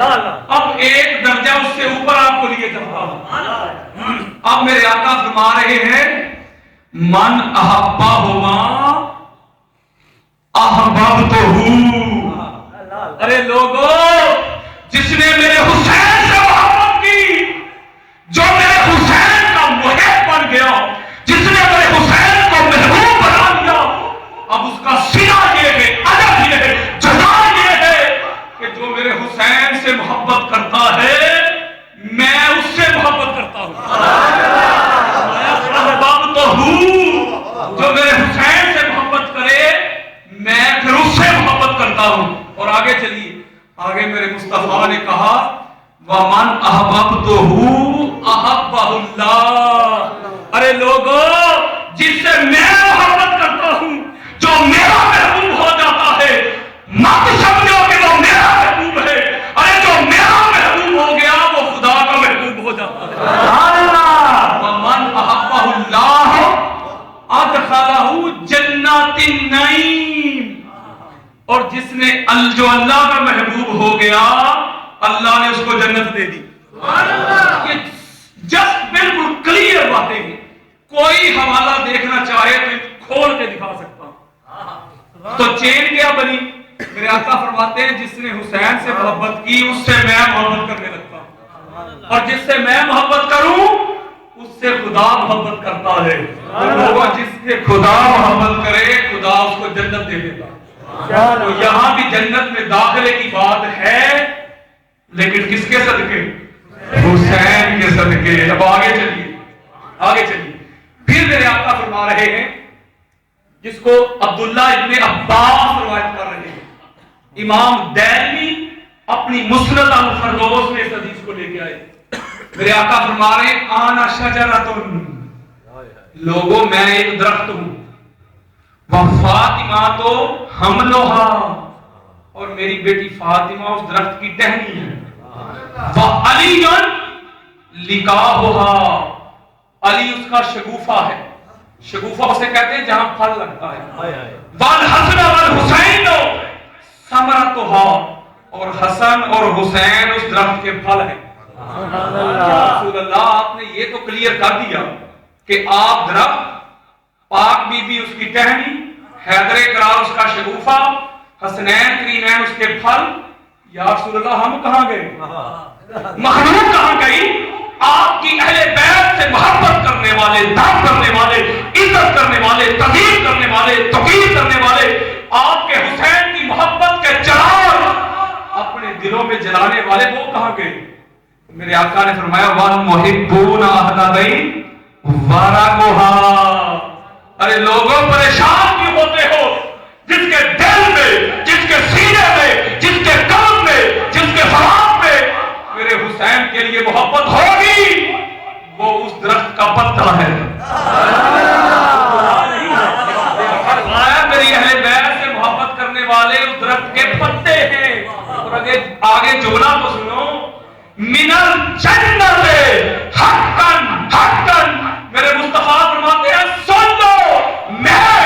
اب ایک درجہ اس سے اوپر آپ کو لیے چلتا ہوں. اب میرے آقا فرما رہے ہیں من احبہما احببتہ. ارے لوگو، جس نے میرے حسین سے محبت کی، جو میرے حسین کا محب بن گیا، جس نے میرے حسین کو محبوب بنا دیا، اب اس کا صلہ یہ ہے، ادب یہ ہے، جزا یہ ہے کہ جو میرے حسین سے محبت کرتا ہے میں اس سے محبت کرتا ہوں. جو میرے حسین سے محبت کرے میں پھر اس سے محبت کرتا ہوں. اور آگے چلیے، آگے میرے مصطفیٰ نے کہا وَمَنْ أَحْبَبْتُهُ أَحَبَّهُ اللَّهُ. ارے لوگو، جس سے میں محبت کرتا ہوں، جو میرا محبوب ہو جاتا ہے، مت سمجھو کہ وہ میرا محبوب ہے. ارے جو میرا محبوب ہو گیا وہ خدا کا محبوب ہو جاتا ہے. وَمَنْ أَحَبَّهُ اللَّهُ أَدْخَلَهُ جَنَّاتِ النَّعِيمِ. اور جس نے جو اللہ کا محبوب ہو گیا، اللہ نے اس کو جنت دے دی. یہ جسٹ بالکل کلیئر باتیں ہیں. کوئی حوالہ دیکھنا چاہے تو کھول کے دکھا سکتا ہوں. تو چین کیا بنی؟ میرے آقا فرماتے ہیں جس نے حسین سے محبت کی اس سے میں محبت کرنے لگتا ہوں، اور جس سے میں محبت کروں اس سے خدا محبت کرتا ہے. لوگوں، جس سے خدا محبت کرے خدا اس کو جنت دے دیتا. تو یہاں بھی جنت میں داخلے کی بات ہے، لیکن کس کے صدقے؟ حسین کے صدقے. اب آگے چلیے، آگے چلیے. پھر میرے آقا فرما رہے ہیں جس کو عبداللہ ابن عباس روایت کر رہے ہیں. امام دہلوی اپنی مسند الفردوس میں اس حدیث کو لے کے آئے. میرے آقا فرما رہے ہیں آنا شجرۃ. لوگوں، میں ایک درخت ہوں، فاطمہ تو حملھا، اور میری بیٹی فاطمہ اس درخت کی ٹہنی ہے. وعلی لقاؤھا، علی اس کا شگوفہ ہے. شگوفہ اسے کہتے ہیں جہاں پھل لگتا ہے. والحسن والحسین ثمرتھا، اور حسن اور حسین اس درخت کے پھل ہیں. رسول اللہ، آپ نے یہ تو کلیئر کر دیا کہ آپ درخت، پاک بی بی اس کی ٹہنی، حیدر کرار اس کا شگوفہ، حسنین کریمین اس کے پھل. یا رسول اللہ، ہم کہاں گئے؟ مخلوق کہاں گئی؟ آپ کی اہل بیت سے محبت کرنے والے، دم کرنے والے، عزت کرنے والے، تعظیم کرنے والے، توقیر کرنے والے، آپ کے حسین کی محبت کے چراغ اپنے دلوں میں جلانے والے وہ کہاں گئے؟ میرے آقا نے فرمایا وَالْمُحِبُّونَ أَهْلَ بَيْتٍ وَرَثُوهَا. ارے لوگوں، پریشان کیوں ہوتے ہو؟ جس کے دل میں، جس کے سینے میں، جس کے قلب میں، جس کے فراق میں میرے حسین کے لیے محبت ہوگی، وہ اس درخت کا پتا ہے. میری اہل بیت سے محبت کرنے والے اس درخت کے پتے ہیں. اور آگے جملہ تو سنو، من الجنت حقا حقا. میرے مصطفیٰ فرماتے ہیں سن لو، میں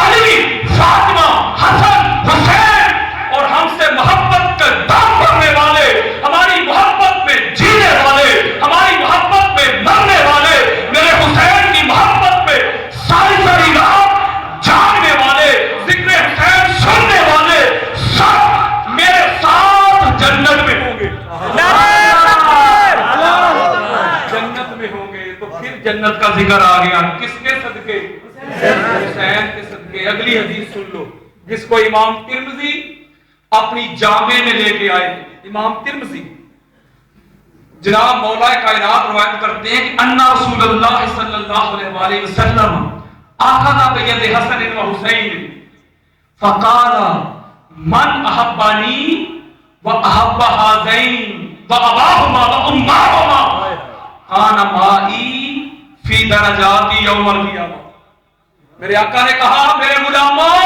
علی، فاطمہ، حسن، حسین اور ہم سے محبت کا دم کرنے والے، ہماری محبت میں جینے والے، ہماری محبت میں مرنے والے، میرے حسین کی محبت میں ساری ساری رات جاگنے والے، ذکر حسین سننے والے سب میرے ساتھ جنت میں ہوں گے. جنت میں ہوں گے. تو پھر جنت کا ذکر آ گیا. کس کے صدقے؟ حسین کے صدقے. اگلی حدیث سن لو جس کو امام ترمذی اپنی جامع میں لے کے آئے. امام ترمذی جناب مولا کائنات روایت کرتے ہیں کہ ان رسول اللہ صلی اللہ علیہ وسلم اخذ بید حسن و حسین فقال من احبانی واحب هذین واباهما وامهما کان معی فی درجات یوم القیامہ. میرے آقا نے کہا میرے غلاموں،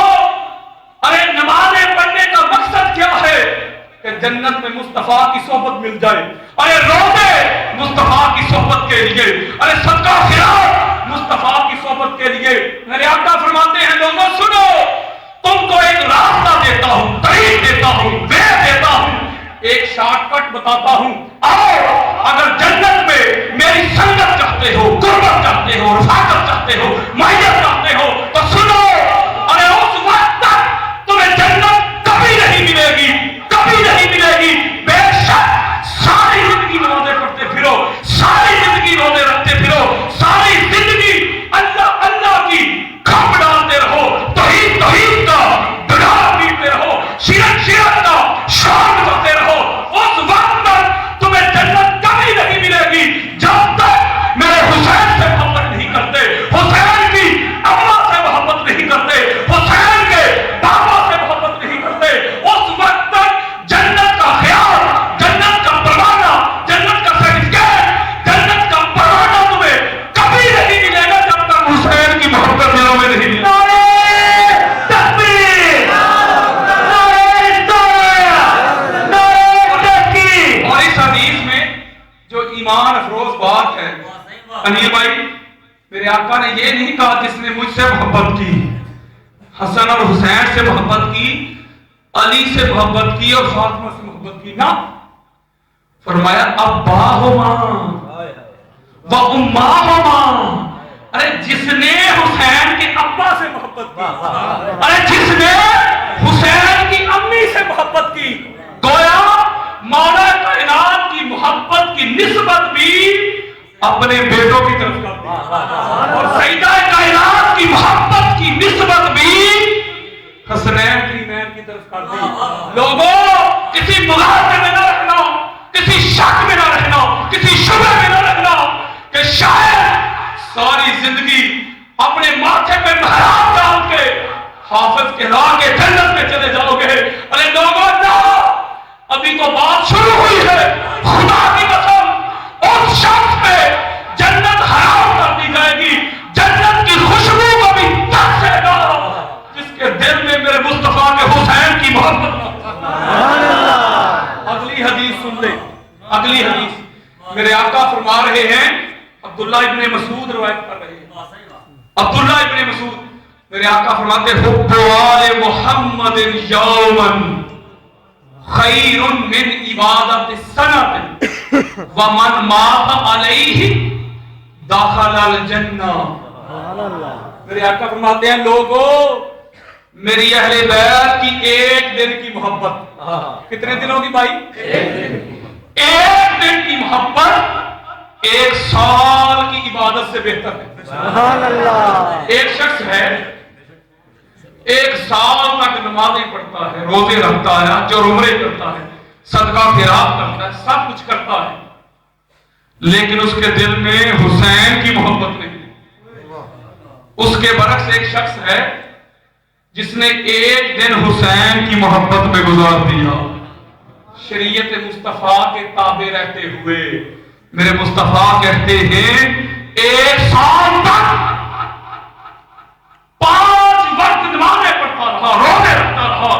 ارے نمازیں پڑھنے کا مقصد کیا ہے؟ کہ جنت میں مصطفیٰ کی صحبت مل جائے. ارے روزے مصطفیٰ کی صحبت کے لیے، ارے صدقہ خیرات مصطفیٰ کی صحبت کے لیے. میرے آقا فرماتے ہیں لوگوں سنو، تم کو ایک راستہ دیتا ہوں، طریق دیتا ہوں، وے دیتا ہوں. ایک شارٹ کٹ بتاتا ہوں. آؤ اگر جنت میں میری سنگت چاہتے ہو, قربت چاہتے ہو, رفاقت چاہتے ہو, معیت چاہتے ہو تو سنو. ارے اس وقت تک تمہیں جنت کبھی نہیں ملے گی, کبھی نہیں ملے گی. بے شک ساری زندگی نمازیں پڑھتے پھرو, ساری زندگی روزے رکھتے پھرو, ساری زندگی اللہ اللہ کی کھپ ڈالتے رہو, توحید کا ڈگار پیٹتے رہو, شرک کا شان کرتے رہو. اس وقت تک تمہیں جنت کبھی نہیں ملے گی جب تک میرے حسین سے محبت نہیں کرتے, حسین کی اماں سے محبت نہیں کرتے, حسین کے بابا سے محبت نہیں کرتے. اس وقت تک جنت کا خیال, جنت کا پروانہ, جنت کا سرٹیفکیٹ, جنت کا پروانہ تمہیں کبھی نہیں ملے گا جب تک حسین کی محبت دلوں میں نہیں ملے. ایمان افروز بات ہے انیل بھائی, میرے آقا نے یہ نہیں کہا جس نے مجھ سے محبت کی, حسن اور حسین سے محبت کی, علی سے محبت کی اور فاطمہ سے محبت کی. نہ, فرمایا اباہما و اماہما. ارے جس نے حسین کے ابا سے محبت کی, ارے جس نے حسین کی امی سے محبت کی, گویا مولا کائنات کی محبت کی نسبت بھی اپنے بیٹوں کی طرف کرتی ہے, اور سیدہ کائنات کی محبت کی نسبت بھی حسنین کی طرف کرتی ہے. لوگوں کسی مغالطے میں نہ رہنا, کسی شک میں نہ رہنا, کسی شبہ میں نہ رہنا کہ شاید ساری زندگی اپنے ماتھے پہ محراب ڈال کے حافظ کہلا کے جنت میں چلے جاؤ گے. ارے لوگوں نہ, ابھی تو بات شروع ہوئی ہے. خدا کی قسم اس شخص پہ جنت حرام کر دی جائے گی, جنت کی خوشبو کو بھی ترسے گا جس کے دل میں میرے مصطفیٰ کے حسین کی محبت. اگلی حدیث سن لیں, اگلی حدیث میرے آقا فرما رہے ہیں, عبداللہ ابن مسعود روایت کر رہے ہیں, عبداللہ ابن مسعود میرے آقا فرماتے ہیں حب آل محمد یومن خیر من عبادت السنۃ ومن مات علیہ دخل الجنہ. میرے آقا فرماتے ہیں لوگوں, میری اہل بیت کی ایک دن کی محبت, کتنے دنوں کی بھائی؟ ایک دن کی محبت 1 سال کی عبادت سے بہتر ہے. سبحان اللہ. ایک شخص ہے 1 سال تک نمازیں پڑھتا ہے, روزے رکھتا ہے, حج اور عمرے کرتا ہے, صدقہ خیرات کرتا ہے, سب کچھ کرتا ہے, لیکن اس کے دل میں حسین کی محبت نہیں. اس کے برعکس ایک شخص ہے جس نے ایک دن حسین کی محبت میں گزار دیا, شریعت مصطفیٰ کے تابع رہتے ہوئے. میرے مصطفیٰ کہتے ہیں 1 سال تک 5 وقت نمازیں پڑھتا رہا, روزے رکھتا رہا,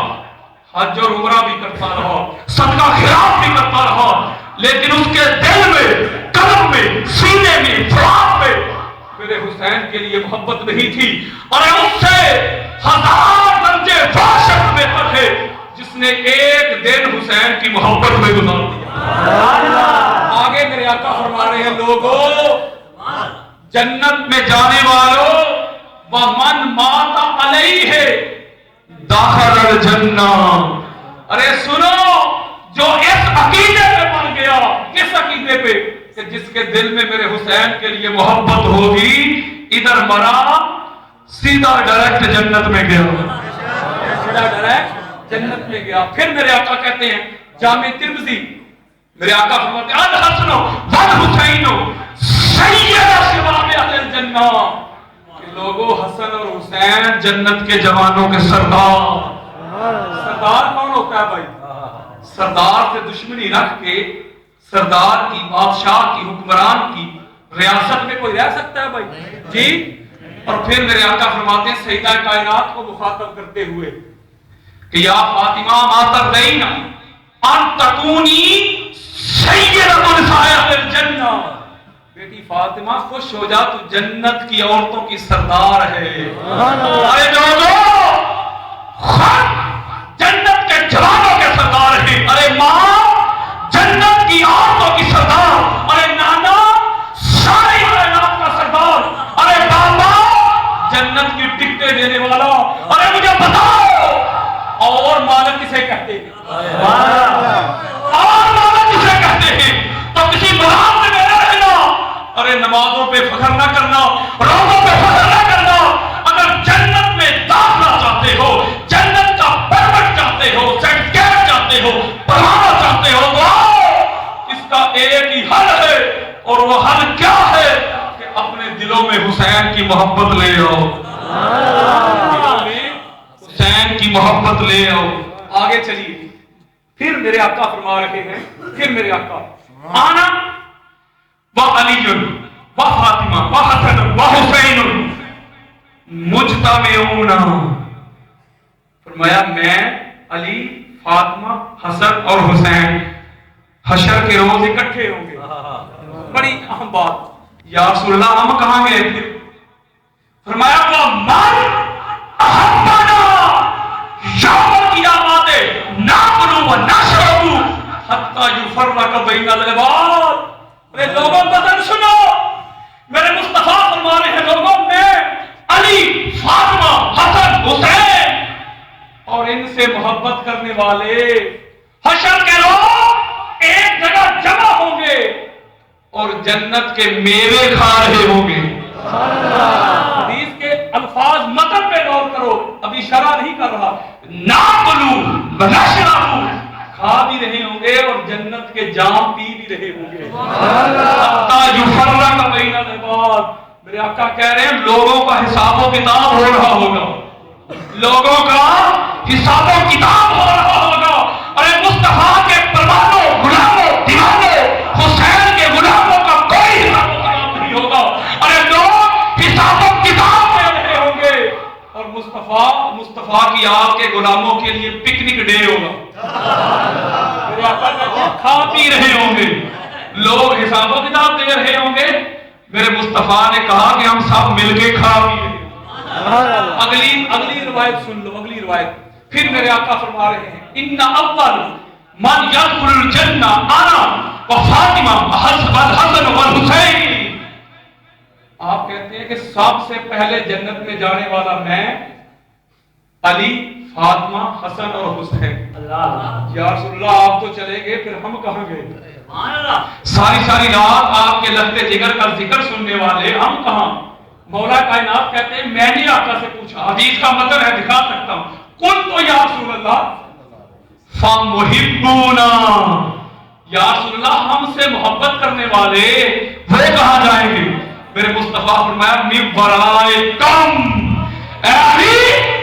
حج اور عمرہ بھی کرتا رہا, صدقہ خیرات بھی کرتا رہا, لیکن اس کے دل میں, قلب میں, سینے میں, فؤاد میں میرے حسین کے لیے محبت نہیں تھی. اور اس سے 1000 درجے فاشق بہتر ہے جس نے ایک دن حسین کی محبت میں گزار دیا. آگے میرے آقا فرما رہے ہیں لوگوں, جنت میں جانے والوں وَمَنْ مَاتَ عَلَيْهِ دَخَلَ الْجَنَّةَ. ارے سنو, جو اس عقیدے پہ مر گیا, کس عقیدے پہ کہ جس کے دل میں میرے حسین کے لیے محبت ہوگی, ادھر مرا سیدھا ڈائریکٹ جنت میں گیا, سیدھا ڈائریکٹ جنت میں گیا. پھر میرے آقا کہتے ہیں جامع ترمذی, میرے آقا فرماتے ہیں الحسن والحسین سید شباب اہل الجنہ. لوگوں, حسن اور حسین جنت کے جوانوں کے سردار. سردار کون ہوتا ہے بھائی؟ سردار سے دشمنی رکھ کے, سردار کی, بادشاہ کی, حکمران کی ریاست میں کوئی رہ سکتا ہے بھائی جی؟ اور پھر میرے آقا فرماتے ہیں سیدہ کائنات کو مخاطب کرتے ہوئے کہ یا فاطمہ ما ترضین ان تکونی سیدۃ نساء اہل الجنہ. بیٹی فاطمہ خوش ہو جا, تو جنت کی عورتوں کی سردار ہے. ارے لوگوں, جنت کے جوانوں کے سردار ہیں. ارے ماں, ایک ہی حل ہے، اور وہ حل کیا ہے کہ اپنے دلوں میں حسین کی محبت لے آؤ، دلوں میں حسین کی محبت لے آؤ۔ آگے چلیے، پھر میرے آقا فرما رہے ہیں، پھر میرے آقا آنا وعلی وفاطمہ وحسن وحسین مجتمعون، فرمایا میں علی، فاطمہ، حسن اور حسین حشر کے روز اکٹھے ہوں گے۔ بڑی اہم بات، یا رسول اللہ ہم کہاں گئے پھر؟ فرمایا وہ من احبنا یوم القیامت ناکلو و نشربو حتی یفرق بین العباد۔ میرے لوگوں بدن سنو، میرے مصطفیٰ فرما رہے ہیں لوگوں میں علی، فاطمہ، حسن، حسین اور ان سے محبت کرنے والے حشر کے لوگ ایک جگہ جمع ہوں گے اور جنت کے میوے کھا رہے ہوں گے۔ حدیث کے الفاظ متن پہ غور کرو، ابھی شرح نہیں کر رہا۔ ناکلو ونشربو، کھا بھی رہے ہوں گے اور جنت کے جام پی بھی رہے ہوں گے۔ حتی یفرق بین العباد، میرے آقا کہہ رہے ہیں لوگوں کا حساب و کتاب ہو رہا ہوگا، لوگوں کا حساب و کتاب ہو رہا ہوگا۔ ارے مصطفیٰ کے پروانوں، غلاموں، دیوانوں، حسین کے غلاموں کا کوئی حساب و کتاب نہیں ہوگا۔ ارے لوگ حساب و کتاب لے رہے ہوں گے اور مصطفیٰ کی آپ کے غلاموں کے لیے پکنک ڈے ہوگا۔ میرے آقا کہتے ہیں کھا پی رہے ہوں گے، لوگ حساب و کتاب دے رہے ہوں گے۔ میرے مصطفیٰ نے کہا کہ ہم سب مل کے کھا پی رہے ہیں۔ اگلی روایت سن لو، اگلی روایت پھر میرے آقا فرما رہے ہیں ان اول من یدخل الجنہ انا وفاطمہ والحسن والحسین۔ آپ کہتے ہیں کہ سب سے پہلے جنت میں جانے والا میں، علی، فاطمہ، حسن اور حسین۔ یا رسول اللہ آپ تو چلے گئے، پھر ہم کہاں گئے؟ ساری رات آپ کے لگتے جگر کا ذکر سننے والے ہم کہاں؟ مولا کائنات کہتے ہیں میں نے آقا سے پوچھا، حدیث کا مطلب ہے دکھا سکتا ہوں، کل تو یا رسول اللہ فَمُحِبُّونَا، یا رسول اللہ ہم سے محبت کرنے والے وہ کہاں جائیں گے؟ میرے مصطفیٰ فرمایا مِن وَرَائِکُم، اے علی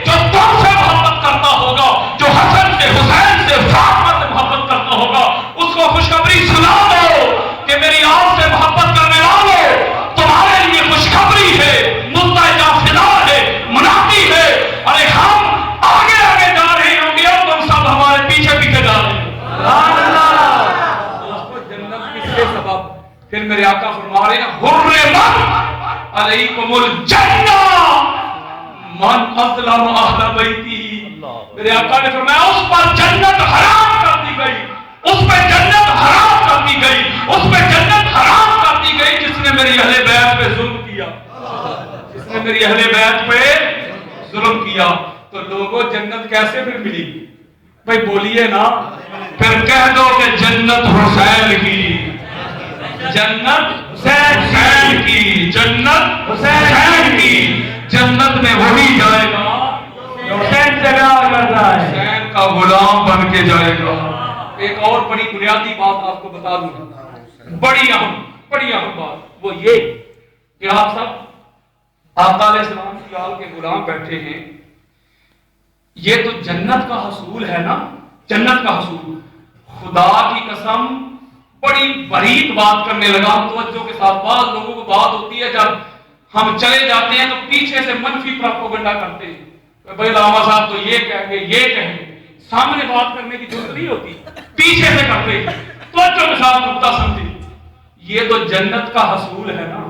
جو تم سے محبت کرتا ہوگا، جو حسن سے، حسین سے، فاطمہ سے محبت کرتا ہوگا، اس کو خوشخبری سنا دو کہ میری آپ سے محبت کرنے والوں تمہارے لیے خوشخبری ہے، مستعجہ فضا ہے، منادی ہے۔ ارے ہم آگے آگے جا رہے ہوں گے اور تم سب ہمارے پیچھے پیچھے جا رہے ہیں۔ دوستو جنت کس کے سبب؟ پھر میرے آقا فرما رہے ہیں حرمت علیکم الجنہ من اظلم اہل بیتی۔ میرے آقا نے فرمایا اس پر جنت حرام کر دی گئی، اس پہ جنت حرام کر دی گئی، اس پہ جنت حرام کر دی گئی جس نے میری اہل بیت پہ ظلم کیا، جس نے میری اہل بیت پہ ظلم کیا۔ تو لوگوں جنت کیسے پھر ملی؟ بھائی بولیے نا، پھر کہہ دو کہ جنت حسین کی، جنت حسین کی، جنت حسین کی۔ جنت میں وہی جائے گا حسین سے پیار کرتا ہے، حسین کا غلام بن کے جائے گا۔ ایک اور بڑی بنیادی بات آپ کو بتا دوں، بڑی اہم بات، وہ یہ کہ آپ سب آقا علیہ السلام کی آل کے غلام بیٹھے ہیں، یہ تو جنت کا حصول ہے نا، جنت کا حصول۔ خدا کی قسم بڑی بریک بات کرنے لگا، توجہ کے ساتھ۔ بعض لوگوں کو بات ہوتی ہے جب ہم چلے جاتے ہیں تو پیچھے سے منفی پروپیگنڈا کرتے ہیں، بھائی علامہ صاحب تو یہ کہیں گے، یہ کہیں گے، سامنے بات کرنے کی ضرورت نہیں ہوتی، پیچھے سے کرتے ہیں۔ توجہ کے ساتھ نقطہ سمجھیں، یہ تو جنت کا حصول ہے نا۔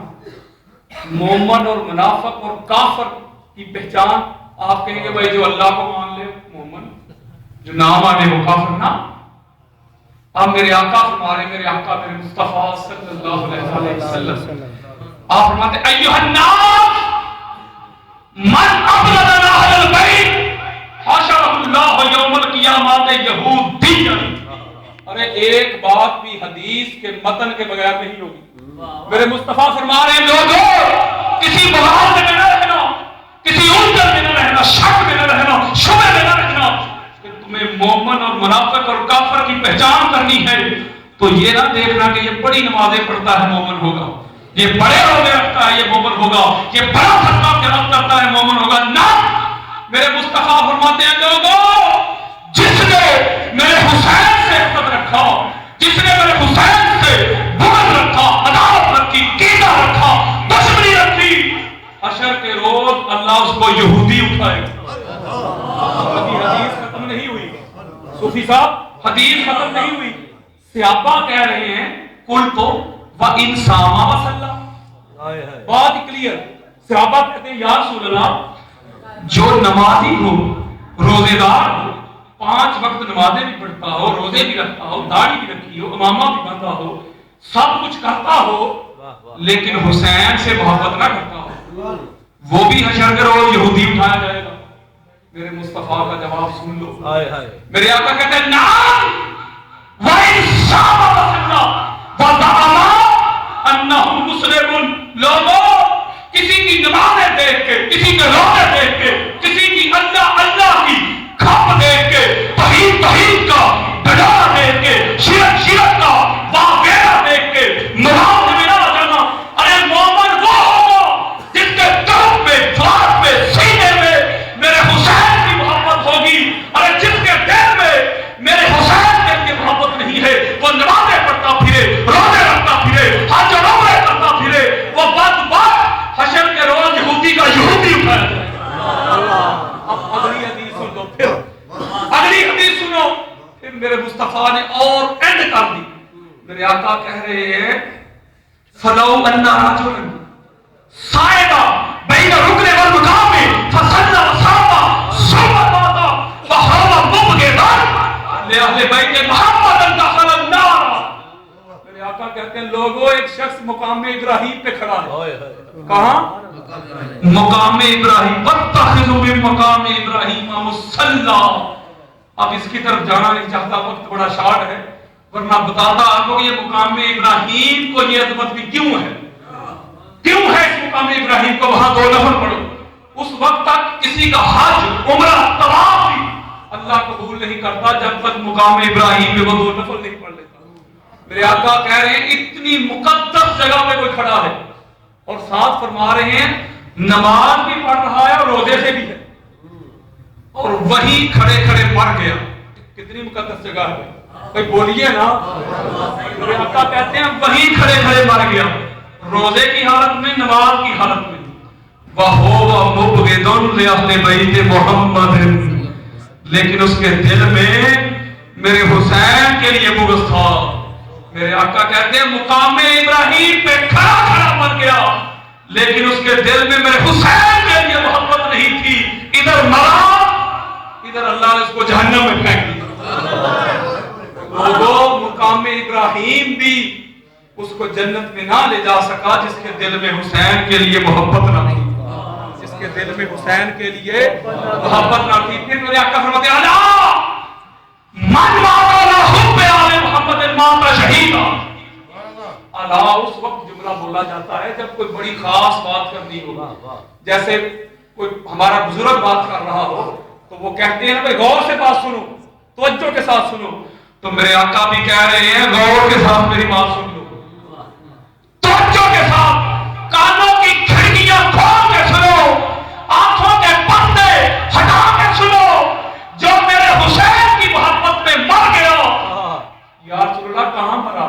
مومن اور منافق اور کافر کی پہچان آپ کہیں گے بھائی جو اللہ کو مان لے مومن، جو نہ مانے وہ کافر نا۔ اب میرے آقا فرمارے، میرے آقا میرے مصطفیٰ صلی اللہ علیہ وسلم آپ فرماتے ایھا الناس من ابغضنا اہل البیت حشرہ اللہ یوم القیامت یہودیا۔ ارے ایک بات بھی حدیث کے متن کے بغیر نہیں ہوگی۔ میرے مصطفیٰ فرما رہے ہیں لوگوں کسی بحال میں نہ رہنا، کسی الجھن میں نہ رہنا، شک میں نہ رہنا، شبہ میں نہ رہنا کہ تمہیں مومن اور منافق اور کافر کی پہچان کرنی ہے تو یہ نہ دیکھنا کہ یہ بڑی نمازیں پڑھتا ہے مومن ہوگا، یہ بڑے روزے رکھتا ہے یہ مومن ہوگا، یہ بڑا صدقہ خیرات کرتا ہے مومن ہوگا۔ نہ، میرے مصطفیٰ فرماتے ہیں لوگوں، جس نے میرے حسین سے عقد رکھا، جس نے میرے حسین سے بغض رکھا، عداوت رکھی، کینہ رکھا، دشمنی رکھی، حشر کے روز اللہ اس کو یہودی اٹھائے گا۔ ابھی حدیث ختم نہیں ہوئی، صوفی صاحب حدیث ختم نہیں ہوئی، صحابہ کہہ رہے ہیں کل تو وَإِن صَامَ وَصَلَّى، بات کلیئر۔ صحابہ کہتے ہیں یا رسول اللہ، جو نمازی ہو، روزے دار ہو، 5 وقت نمازیں بھی پڑھتا ہو، روزے بھی رکھتا ہو، داڑھی بھی رکھی ہو، امامہ بھی بندھا ہو، سب کچھ کرتا ہو، لیکن حسین سے محبت نہ کرتا ہو، وہ بھی حشر کے روز یہودی اٹھایا جائے گا۔ میرے مصطفیٰ کا جواب سن لو، میرے آقا کہتے ہیں نعم وَإِن صَامَ وَصَلَّى وَزَعَمَ أَنَّهُ مُسْلِمٌ۔ لوگوں، کسی کی نمازیں دیکھ کے، کسی کے روزے دیکھ کے، کسی کی اللہ اللہ کی کھپ دیکھ کے، توحید توحید کا ڈڈارا دیکھ کے، شرک شرک کا واقعہ دیکھ کے نماز میں نہ جانا، ارے مومن وہ ہوگا جس کے قلب میں، ذات میں، سینے میں میرے حسین کی محبت ہوگی۔ ارے جس کے دل میں میرے حسین کے لیے محبت نہیں ہے، وہ نمازیں پڑھتا پھرے، روزے رکھتا پھرے، حج و عمرے کرتا پھرے، وہ بدبخت حشر کے روز یہودی کا یہودی اٹھایا جائے گا۔ اب اگلی حدیث سن لو، پھر اگلی حدیث سنو، پھر میرے مصطفیٰ نے اور اینڈ کر دی۔ میرے آقا کہہ رہے ہیں فَلَوْ أَنَّ رَجُلًا صَعِدَ بَيْنَ الرُّكْنِ وَالْمَقَامِ فَصَلَّى وَصَامَ ثُمَّ مَاتَ وَهُوَ مُبْغِضٌ لِأَهْلِ بَيْتِ مُحَمَّدٍ دَخَلَ النَّارَ۔ میرے آقا کہتے ہیں لوگوں، ایک شخص مقام ابراہیم پہ کھڑا ہے۔ کہاں؟ مقام ابراہیم، وَاتَّخِذُوا مِن مَقَامِ إِبْرَاهِيمَ مُصَلًّى۔ اب اس کی طرف جانا نہیں چاہتا، وقت بڑا شارٹ ہے، ورنہ بتاتا آپ کو یہ مقام ابراہیم کو یہ عظمت بھی کیوں ہے، کیوں ہے اس مقام ابراہیم کو وہاں 2 نفل پڑھو۔ اس وقت تک کسی کا حج عمرہ طواف بھی اللہ قبول نہیں کرتا جب تک مقام ابراہیم میں وہ 2 نفل نہیں پڑھ لیتا۔ میرے آقا کہہ رہے ہیں اتنی مقدس جگہ پہ کوئی کھڑا ہے اور ساتھ فرما رہے ہیں نماز بھی پڑھ رہا ہے اور روزے سے بھی ہے، اور وہی کھڑے کھڑے مر گیا۔ کتنی مقدس جگہ ہے، کوئی بولیے نا۔ میرے آقا کہتے ہیں وہی کھڑے کھڑے مر گیا، روزے کی حالت میں، نماز کی حالت میں۔ وَهُوَ مُبْغِضٌ لِأَهْلِ بَيْتِ مُحَمَّدٍ، لیکن اس کے دل میں میرے حسین کے لیے بغض تھا۔ میرے آقا کہتے ہیں مقام ابراہیم پہ کھڑا کھڑا مر گیا، لیکن اس کے دل میں میرے حسین کے لیے محبت نہیں تھی۔ ادھر مرا، ادھر اللہ نے اس کو جہنم میں پھینک دیا۔ لوگوں، مقام ابراہیم بھی اس کو جنت میں نہ لے جا سکا جس کے دل میں حسین کے لیے محبت نہ تھی، جس کے دل میں حسین کے لیے محبت نہ تھی۔ پھر میرے آقا فرماتے ہیں الا من مات علی حب آل محمد مات شہیدا۔ الا اس وقت جملہ بولا جاتا ہے جب کوئی بڑی خاص بات کرنی ہو، جیسے کوئی ہمارا بزرگ بات کر رہا ہو تو وہ کہتے ہیں بھائی غور سے بات سنو، توجہ کے ساتھ سنو، تو میرے آقا بھی کہہ رہے ہیں غور کے ساتھ میری بات سن لو، توجہ کے ساتھ، کانوں کی کھڑکیاں کھول کے سنو، آنکھوں کے پردے ہٹا کے سنو۔ جو میرے حسین کی محبت میں مر گیا، یا رسول اللہ کہاں مرا؟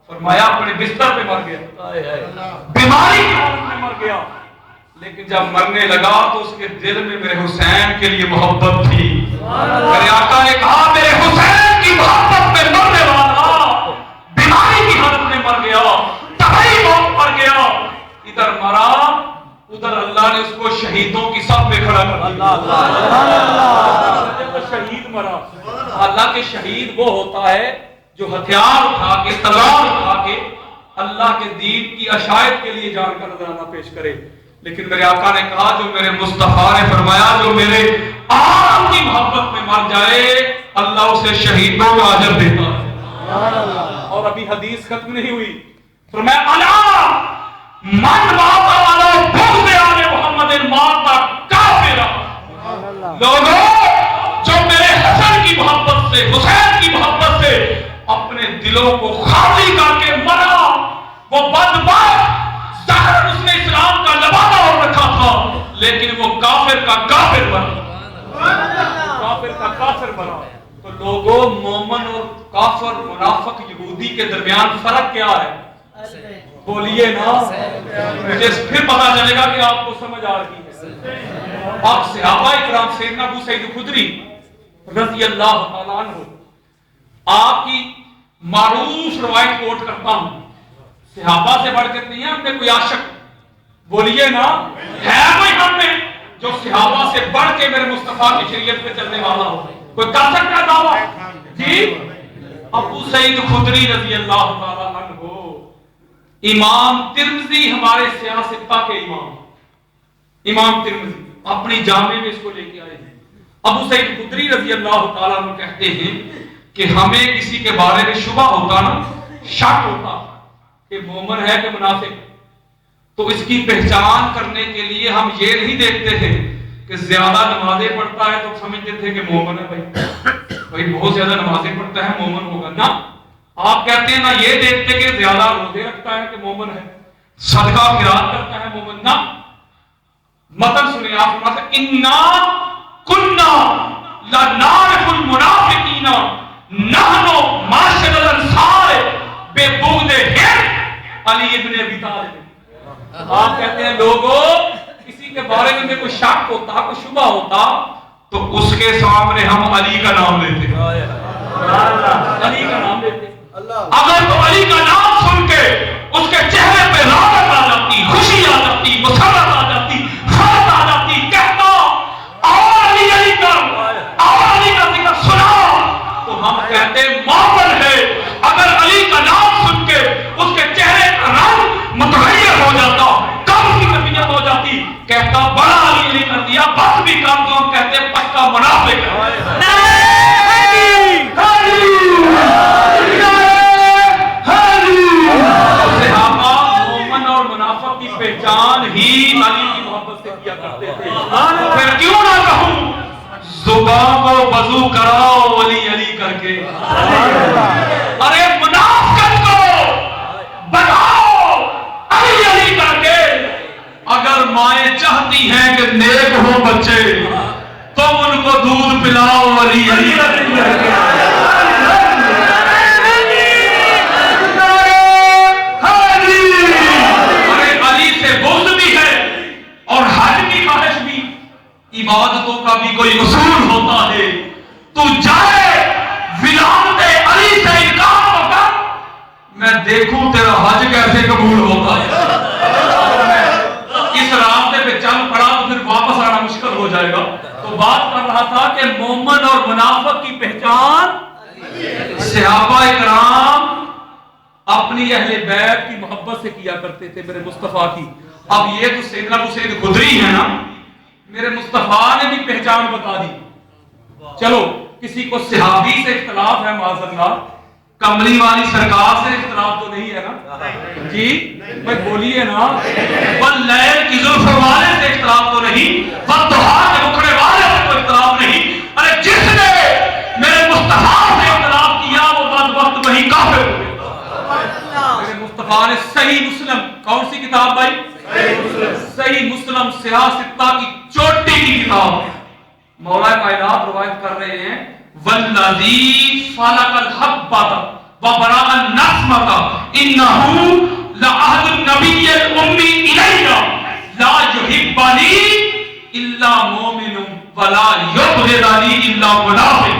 فرمایا اپنے بستر پہ مر گیا، بیماری کی حالت میں مر گیا، لیکن جب مرنے لگا تو اس کے دل میں میرے حسین کے لیے محبت تھی۔ میرے آقا نے کہا میرے حسین کی محبت میں مرنے والا بیماری کی حالت میں مر گیا، تباہی موت مر گیا، ادھر مرا ادھر اللہ نے اس کو شہیدوں کی صف میں کھڑا کر دیا۔ شہید مرا، اللہ کے شہید وہ ہوتا ہے جو ہتھیار اٹھا کے، تلوار اٹھا کے اللہ کے دین کی اشاعت کے لیے جان کا نذرانہ پیش کرے۔ لیکن میرے آقا نے کہا جو میرے مصطفیٰ نے فرمایا جو میرے آم کی محبت میں مر جائے اللہ اسے شہیدوں کا اجر دیتا ہے۔ اور ابھی حدیث ختم نہیں ہوئی، فرمایا الا من مات علی بغض آل محمد مات کافرا۔ لوگوں، جو میرے حسن کی محبت سے، حسین کی محبت سے اپنے اپنے دلوں کو خالی کر کے مرا. وہ بدبخت ظاہر اس نے اسلام کا لبادہ اور رکھا تھا لیکن وہ کافر کا کافر بنا. کافر کا کافر بنا. تو لوگوں مومن اور کافر منافق یہودی کے درمیان فرق کیا ہے؟ بولیے نا, مجھے پھر پتا چلے گا کہ آپ کو سمجھ آ رہی ہے. آپ صحابہ اکرام سیدنا ابو سعید خدری رضی اللہ تعالیٰ عنہ آپ کی معروف روایت کوٹ کرتا ہوں. صحابہ سے بڑھ کر نہیں ہے ہم نے کوئی عاشق, بولیے نا, ہے کوئی ہم میں جو صحابہ سے بڑھ کے میرے مصطفیٰ کی شریعت پہ چلنے والا ہو؟ کوئی کر سکتا ہے دعویٰ؟ جی, ابو سعید خدری رضی اللہ تعالیٰ عنہ, امام ترمذی ہمارے سیاستہ کے امام ترمذی اپنی جامع میں اس کو لے کے آئے ہیں. ابو سعید خدری رضی اللہ تعالیٰ عنہ کہتے ہیں کہ ہمیں کسی کے بارے میں شبہ ہوتا نا, شک ہوتا کہ مومن ہے کہ منافق, تو اس کی پہچان کرنے کے لیے ہم یہ نہیں دیکھتے تھے کہ زیادہ نمازیں پڑھتا ہے تو سمجھتے تھے کہ مومن ہے. بھائی بہت زیادہ نمازیں پڑھتا ہے مومن ہوگا نا. آپ کہتے ہیں نا یہ دیکھتے کہ زیادہ روزے رکھتا ہے کہ مومن ہے, صدقہ خیرات کرتا ہے مومن نا. مطلب سنیں آپ فرماتے ہیں انا کنا لنعرف المنافقین نحن معاشر الانصار ببغضهم علی ابن ابی طالب. آپ کہتے ہیں لوگوں کسی کے بارے میں کوئی شک ہوتا, کوئی شبہ ہوتا تو اس کے سامنے ہم علی کا نام لیتے, علی کا نام لیتے. اگر تو علی کا نام سن کے اس کے چہرے پہ رونق آ جاتی, خوشی آ جاتی, مسرت آ جاتی, فرحت آ جاتی, کہتا اور علی علی کا ذکر سنا تو ہم کہتے مومن ہے. اگر علی کا نام سن کے اس کے چہرے کا رنگ متغیر ہو جاتا, کم کی طبیعت ہو جاتی, کہتا بڑا علی علی کر دیا, بس بھی کام تو ہم کہتے پکا منافق ہے. پہچان ہی علی کی محبت سے کیا کرتے تھے. پھر کیوں نہ کہوں زبان کو وضو کراؤ علی علی کر کے, ارے منافقت کو بتاؤ علی علی کر کے. اگر مائیں چاہتی ہیں کہ نیک ہو بچے تم ان کو دودھ پلاؤ علی علی کر کے. عبادتوں کا بھی کوئی اصول ہوتا ہے. تو جائے ولایت علی سے انکار ہوگا, میں دیکھوں تیرا حج کیسے قبول ہوتا ہے. اس راستے پہ چل پڑا تو پھر واپس آنا مشکل ہو جائے گا. تو بات کر رہا تھا کہ مومن اور منافق کی پہچان صحابہ اکرام اپنی اہل بیت کی محبت سے کیا کرتے تھے میرے مصطفیٰ کی. اب یہ تو سیدنا ابو سعید خدری ہے نا, میرے مصطفیٰ نے بھی پہچان بتا دی. چلو کسی کو صحابی سے اختلاف ہے معاذ اللہ, کملی والی سرکار سے اختلاف تو نہیں ہے نا جی, بھائی بولیے نا. واللیل کی زلف والے سے اختلاف تو نہیں, والضحیٰ کے مکھڑے والے سے کوئی اختلاف نہیں. ارے جس نے میرے مصطفیٰ سے اختلاف کیا وہ بدبخت وہی کافر ہو گیا. میرے مصطفیٰ نے صحیح مسلم, کون سی کتاب بھائی؟ صحیح مسلم سیاستہ کی چوٹی کی کتاب, مولا کائنات روایت کر رہے ہیں والذی فلق الحبۃ وبرأ النسمۃ انہ لعہد النبی الامی الی لا یحبنی الا مومن ولا یبغضنی الا منافق.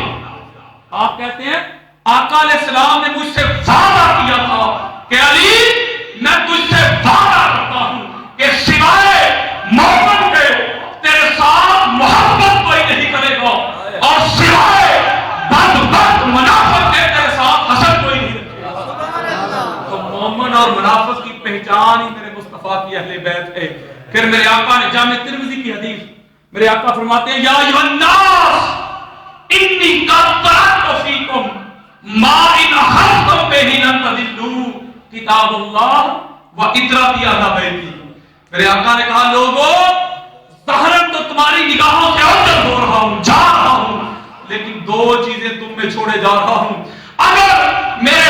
آپ کہتے ہیں آقا علیہ السلام نے مجھ سے وعدہ کیا تھا کہ علی میں تجھ سے وعدہ کرتا ہوں کہ سوائے مومن کے تیرے ساتھ محبت کوئی نہیں کرے گا, اور سوائے بدبخت منافق کے تیرے ساتھ حسد کوئی نہیں رکھے گا. تو مومن اور منافق کی پہچان ہی میرے مصطفیٰ کی اہل بیت ہے. پھر میرے آقا نے جامع ترمذی کی حدیث, میرے آقا فرماتے ہیں یا ایھا الناس انی قد ترکت فیکم ما ان اخذتم بہ لن تضلوا کتاب اللہ و اطرتی اہل بیتی. میرے آقا نے کہا لوگوں ظاہراً تو تمہاری نگاہوں سے اوجل ہو رہا ہوں, جا رہا ہوں, لیکن دو چیزیں تم میں چھوڑے جا رہا ہوں. اگر میرے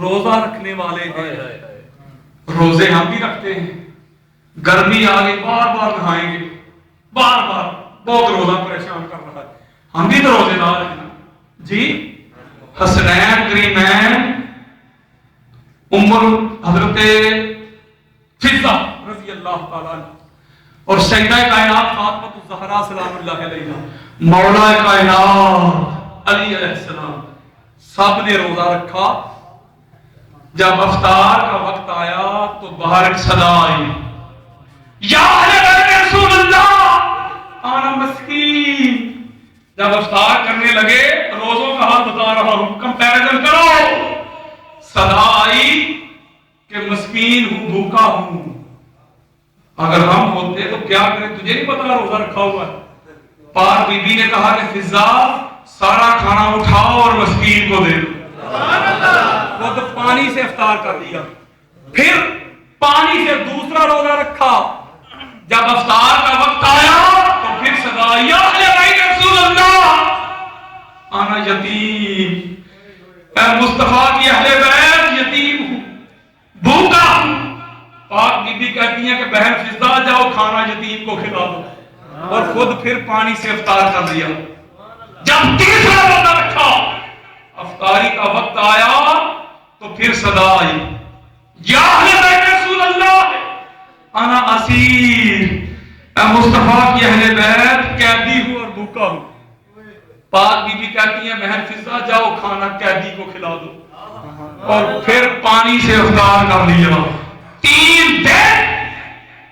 روزہ رکھنے والے ہیں، روزے ہم بھی رکھتے ہیں، گرمی آ گئی بار بار نہائیں گے، بار بار بہت روزہ پریشان کر رہا ہے، ہم بھی تو روزے دار ہیں جی۔ حسنین کریمین حضرت فضہ رضی اللہ تعالیٰ عنہ اور سیدہ کائنات فاطمہ الزہرا سلام اللہ علیہا، مولا کائنات علی علیہ السلام، سب نے روزہ رکھا۔ جب افطار کا وقت آیا تو باہر ایک صدا آئی، یا اہل بیت رسول اللہ انا مسکین۔ جب افطار کرنے لگے، روزوں کا حال بتا رہا ہوں، کمپیریزن کرو، صدا آئی کہ مسکین ہوں، بھوکا ہوں۔ اگر ہم ہوتے تو کیا کریں؟ تجھے نہیں پتا روزہ رکھا ہوا ہے؟ پاک بی بی نے کہا کہ فضہ سارا کھانا اٹھاؤ اور مسکین کو دے دو۔ وہ تو پانی سے افطار کر دیا، پھر پانی سے دوسرا روزہ رکھا۔ جب افطار کا وقت آیا تو پھر صدا، یا اہل بیت رسول اللہ انا یتیم، اے مصطفیٰ کی اہل بیت یتیم ہوں، بھوکا ہوں۔ پاک بی بی کہتی ہیں کہ بہن فضہ جاؤ کھانا یتیم کو کھلا دو، اور خود پھر پانی سے افطار کر دیا۔ جب تیسرا روزہ رکھا، افطاری کا وقت آیا تو پھر صدا آئی، یا اہل بیت رسول اللہ انا اسیر، اے مصطفیٰ کی اہل بیت قیدی ہوں اور بھوکا ہوں۔ پاک بی بی کہتی ہیں بہن فضہ جاؤ کھانا قیدی کو کھلا دو، اور پھر پانی سے افطار کر لیا۔ 3 دن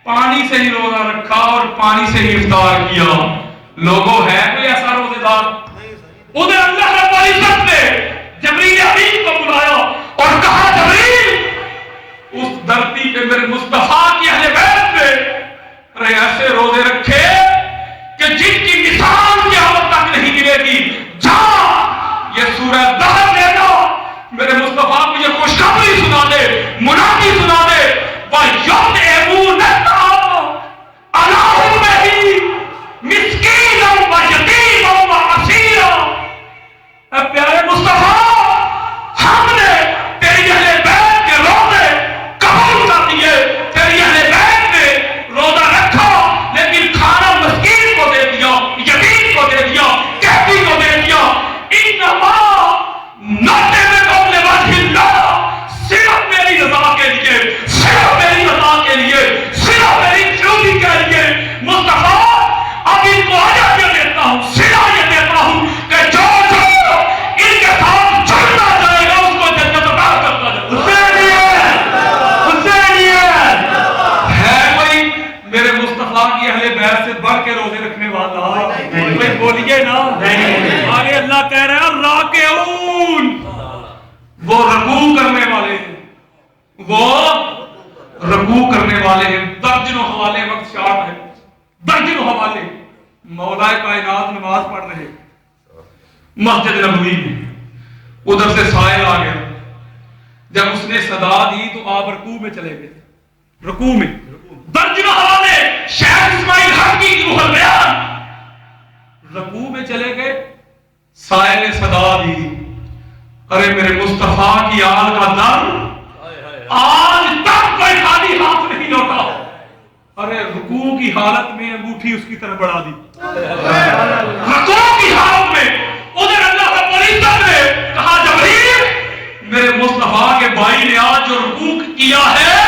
پانی سے ہی روزہ رکھا اور پانی سے ہی افطار کیا۔ لوگوں ہے کوئی ایسا روزے دار؟ ادھر اللہ رب العزت نے جبریل امین کو بلایا اور کہا جبریل اس دھرتی پہ میرے مصطفیٰ کی اہل بیت نے ارے ایسے روزے رکھے کہ جن کی مثال قیامت تک نہیں ملے گی، جا یہ سورہ دہر لے جا، میرے مصطفیٰ کو یہ خوشخبری سنا دے، منادی سنا دے، وَيُطْعِمُونَ الطَّعَامَ عَلَىٰ حُبِّهِ مِسْكِينًا وَيَتِيمًا وَأَسِيرًا۔ اے پیارے مصطفیٰ، ہم نے تیری اہل بیت کے روزے قبول کر دیے، تیری اہل بیت نے روزہ رکھا لیکن کھانا مسکین کو دے دیا، یتیم کو دے دیا، قیدی کو دے دیا۔ انما نُطْعِمُكُمْ لِوَجْهِ اللَّهِ، صرف میری رضا کے لیے، صرف میری رضا کے لیے، صرف میری خوبی کے لیے۔ مصطفیٰ اب ان کو اجر دیتا ہوں، صلہ یہ دیتا ہوں کہ جو ان کے ساتھ جڑنا جائے گا اس کو جنت عطا کرتا جائے۔ حسینیت ہے کوئی میرے مصطفیٰ کی اہل بیت سے بڑھ کے روزے رکھنے والا؟ کوئی بولیے نا۔ آگے اللہ کہہ رہا ہے راکعون، وہ رکوع کرنے والے ہیں، وہ رکوع کرنے والے ہیں۔ درجنوں حوالے، وقت شارٹ ہے، درجنوں حوالے۔ مولا کائنات نماز پڑھ رہے مسجد نبوی میں، ادھر سے سائل آ گیا، جب اس نے صدا دی تو آپ رکوع میں چلے گئے، رکوع میں درجنوں حوالے۔ شیخ اسماعیل حقی کی روح البیان رکوع میں چلے گئے، سائل نے صدا دی، ارے میرے مصطفیٰ کی آل کا در آج تک کوئی خالی ہاتھ نہیں لوٹا۔ ارے رکوع کی حالت میں انگوٹھی اس کی طرف بڑھا دی، رکوع کی حالت میں۔ ادھر اللہ رب العزت نے کہا جبریل میرے مصطفیٰ کے بھائی نے آج جو رکوع کیا ہے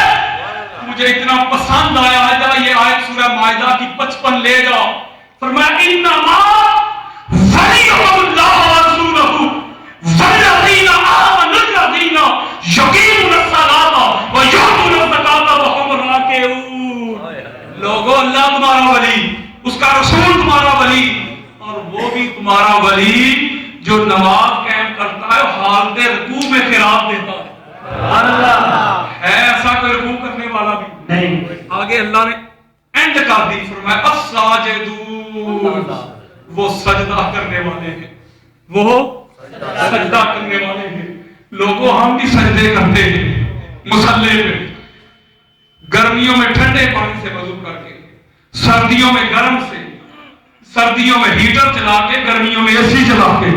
مجھے اتنا پسند آیا ہے، جا یہ آیت سورہ مائدہ کی 55 لے جا۔ فرمایا انما ولیہم اللہ ورسولہ والذین آمنوا الذین یقیمون الصلاۃ ویؤتون الزکاۃ وہم راکعون۔ لوگوں اللہ تمہارا ولی، اس کا رسول تمہارا ولی، اور وہ بھی تمہارا ولی جو نماز قائم کرتا ہے حالت رکوع میں قرات دیتا ہے۔ اللہ ہے ایسا کوئی رکوع کرنے والا بھی نہیں۔ آگے اللہ نے اینڈ کر دی، فرمایا الساجدون، وہ سجدہ کرنے والے ہیں، وہ سجدہ کرنے والے ہیں۔ لوگوں ہم بھی سجدے کرتے ہیں مصلی پہ، گرمیوں میں ٹھنڈے پانی سے وضو کر کے، سردیوں میں گرم سے، سردیوں میں ہیٹر چلا کے، گرمیوں میں اے سی چلا کے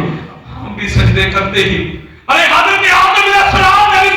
ہم بھی سجدے کرتے ہیں۔ ارے حضرت آدم علیہ السلام نے بھی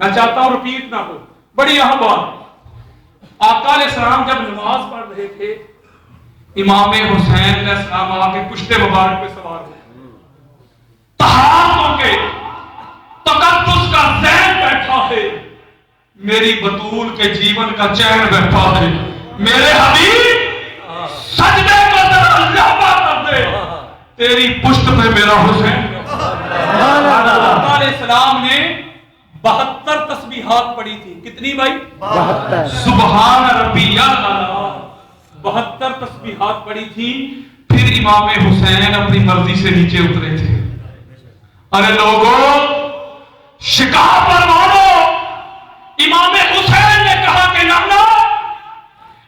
میں چاہتا ہوں رپیٹ نہ ہو، بڑی اہم بات۔ آقا علیہ السلام جب نماز پڑھ رہے تھے، امام حسین علیہ السلام آ کے پشت مبارک پہ سوار ہوئے، تہارتوں کے تقدس کا ذہن بیٹھا ہے، میری بطول کے جیون کا چین بیٹھا ہے، میرے حبیب سجدے کو ذرا لمبا کر دے، تیری پشت پہ میرا حسین۔ آقا علیہ السلام نے 72 تسبیحات پڑھی تھی، کتنی بھائی؟ 72۔ سبحان ربی الاعلی، 72 تسبیحات پڑھی تھی۔ پھر امام حسین اپنی مرضی سے نیچے اترے تھے۔ ارے لوگوں، شکار پر مانو، امام حسین نے کہا کہ نانا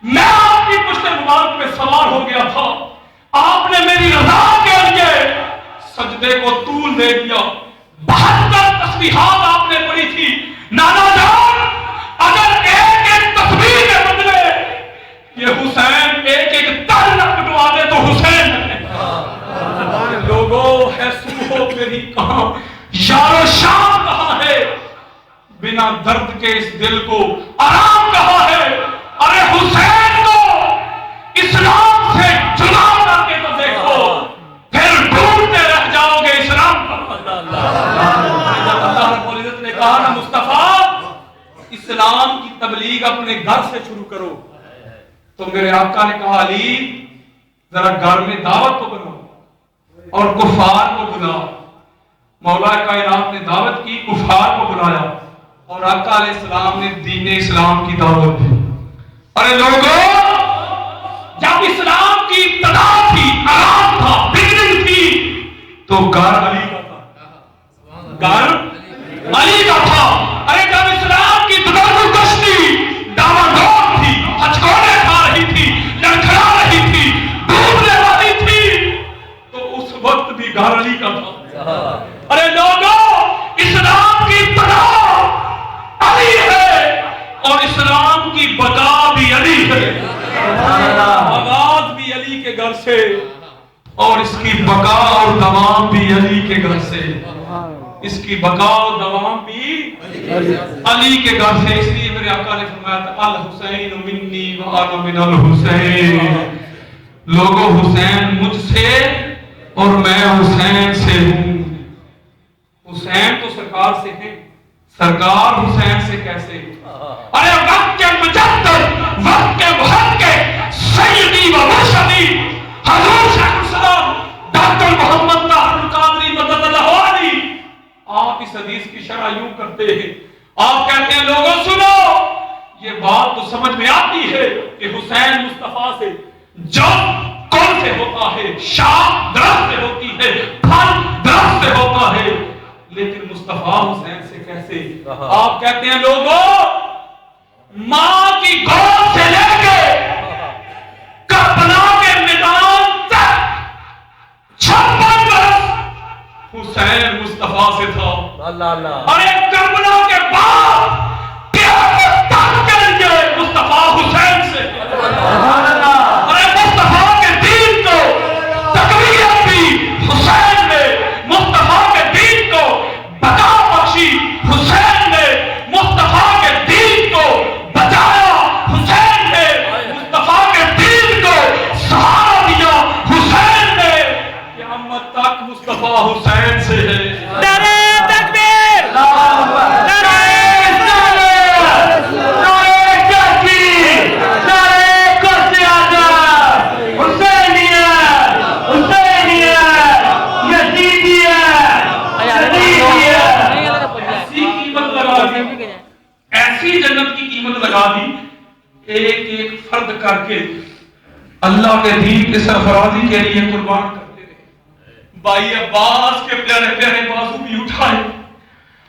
میں آپ کی پشت مبارک پہ سوار ہو گیا تھا، آپ نے میری رضا کے لیے سجدے کو طول دے دیا، 72 تسبیحات آپ نے پڑھی تھی۔ نانا جان، اگر ایک ایک تسبیح کے بدلے یہ حسین ایک ایک تن نہ کٹوا دے تو حسین لوگوں ہے سنو میری کہاں، یارو شام کہاں ہے، بنا درد کے اس دل کو آرام کہاں ہے۔ ارے حسین کو اسلام سے جدا کر کے تو دیکھو، پھر ڈھونڈتے رہ جاؤ گے اسلام پر۔ اللہ رب العزت نے کہا نا مصطفیٰ، اسلام کی تبلیغ اپنے گھر سے شروع کرو، تو میرے آقا نے کہا علی ذرا گھر میں دعوت کو بناؤ اور کفار کو بلاؤ۔ مولا کائنات نے دعوت کی، کفار کو بلایا، اور آقا علیہ السلام نے دین اسلام کی دعوت دی۔ ارے لوگوں، جب اسلام کی ابتدا تھی، آغاز تھا، بگننگ تھی، تو گھر علی کا تھا، گھر علی کا تھا۔ ارے جب اسلام کی تدارک کشتی ڈاما ڈول تھی، ہچکوڑے کھا رہی تھی، لڑکھڑا رہی تھی، ڈوبنے والی تھی، تو اس وقت بھی گھر علی کا تھا۔ ارے لوگوں، اسلام کی ابتدا علی ہے اور اسلام کی بقا بھی علی ہے، آغاز بھی علی کے گھر سے اور اس کی بقا اور دوام بھی علی کے گھر سے، اس کی بقا اور دوام بھی علی کے گھر سے۔ اس لیے میرے آقا نے فرمایا تھا الحسین منی وانا من الحسین، لوگوں حسین مجھ سے اور میں حسین سے ہوں۔ حسین تو سرکار سے ہیں، سرکار حسین سے کیسے؟ ارے وقت کے مجدد، وقت کے محقق، سیدی و مرشدی حضور شیخ الاسلام ڈاکٹر محمد طاہر القادری مدد اللہ علیہ، آپ اس حدیث کی شرح یوں کرتے ہیں، آپ کہتے ہیں لوگوں سنو، یہ بات تو سمجھ میں آتی ہے کہ حسین مصطفیٰ سے جب کون سے ہوتا ہے، شاخ درخت سے ہوتی ہے، پھل درخت سے ہوتا ہے، لیکن مصطفیٰ حسین سے کیسے؟ آپ کہتے ہیں لوگوں، ماں کی گود سے لے کے کربلا کے میدان تک 56 برس حسین مصطفیٰ سے تھا، اور ایک کربلا کے بعد قیامت تک کے لیے مصطفیٰ حسین سے۔ ارے مصطفیٰ کے دین کو تقویت بھی حسین نے، مصطفیٰ کے دین کو بقا بخشی حسین نے، مصطفیٰ کے دین کو بچایا حسین نے، مصطفیٰ کے دین کو سہارا دیا حسین نے، قیامت تک مصطفیٰ حسین سے ہے۔ ایسی جنت کی قیمت لگا دی، ایک ایک فرد کر کے اللہ کے دین کی سرفرازی کے لیے قربان کرتے رہے۔ بھائی عباس کے پیارے پیارے بازو بھی اٹھائے،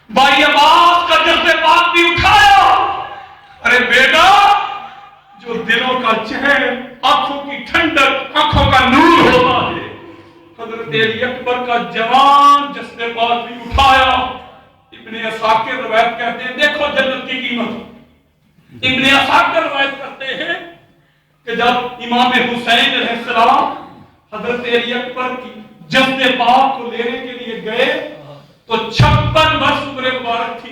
بھائی عباس کا جذبے پاک بھی اٹھایا۔ ارے بیٹا، جو دلوں کا چین، آنکھوں کی ٹھنڈک، آنکھوں کا نور ہوتا ہے، حضرت علی اکبر کا جوان جذبے پاک بھی اٹھایا۔ ابن اساکر روایت کرتے ہیں، دیکھو جنت کی قیمت۔ ابن اساکر روایت کرتے ہیں کہ جب امام حسین علیہ السلام حضرت علی اکبر کی جسد پاک کو لینے کے لیے گئے تو 56 برس عمر مبارک تھی،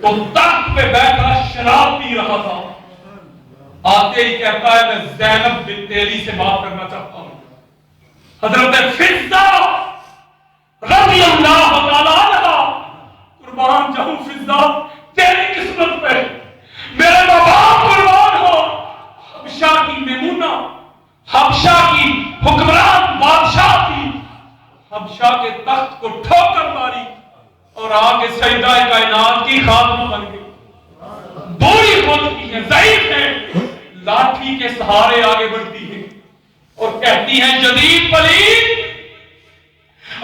تو تخت پہ بیٹھا شراب پی رہا تھا. آتے ہی کہتا ہے میں زینب بنت علی سے بات کرنا چاہتا ہوں. حضرت فضہ رضی اللہ تعالیٰ عنہ، قربان جاؤں فضہ تیری قسمت پہ، میرے ماں باپ قربان ہو. حبشہ کی میمونہ، حبشہ کی حکمران بادشاہ تھی، حبشہ کے تخت کو ٹھوکر ماری اور آگے سیدہ کائنات کی خاتمہ بن گئی. بوڑھی ہو چکی ہے، ضعیف ہے، لاٹھی کے سہارے آگے بڑھتی ہے اور کہتی ہیں جدید پلید،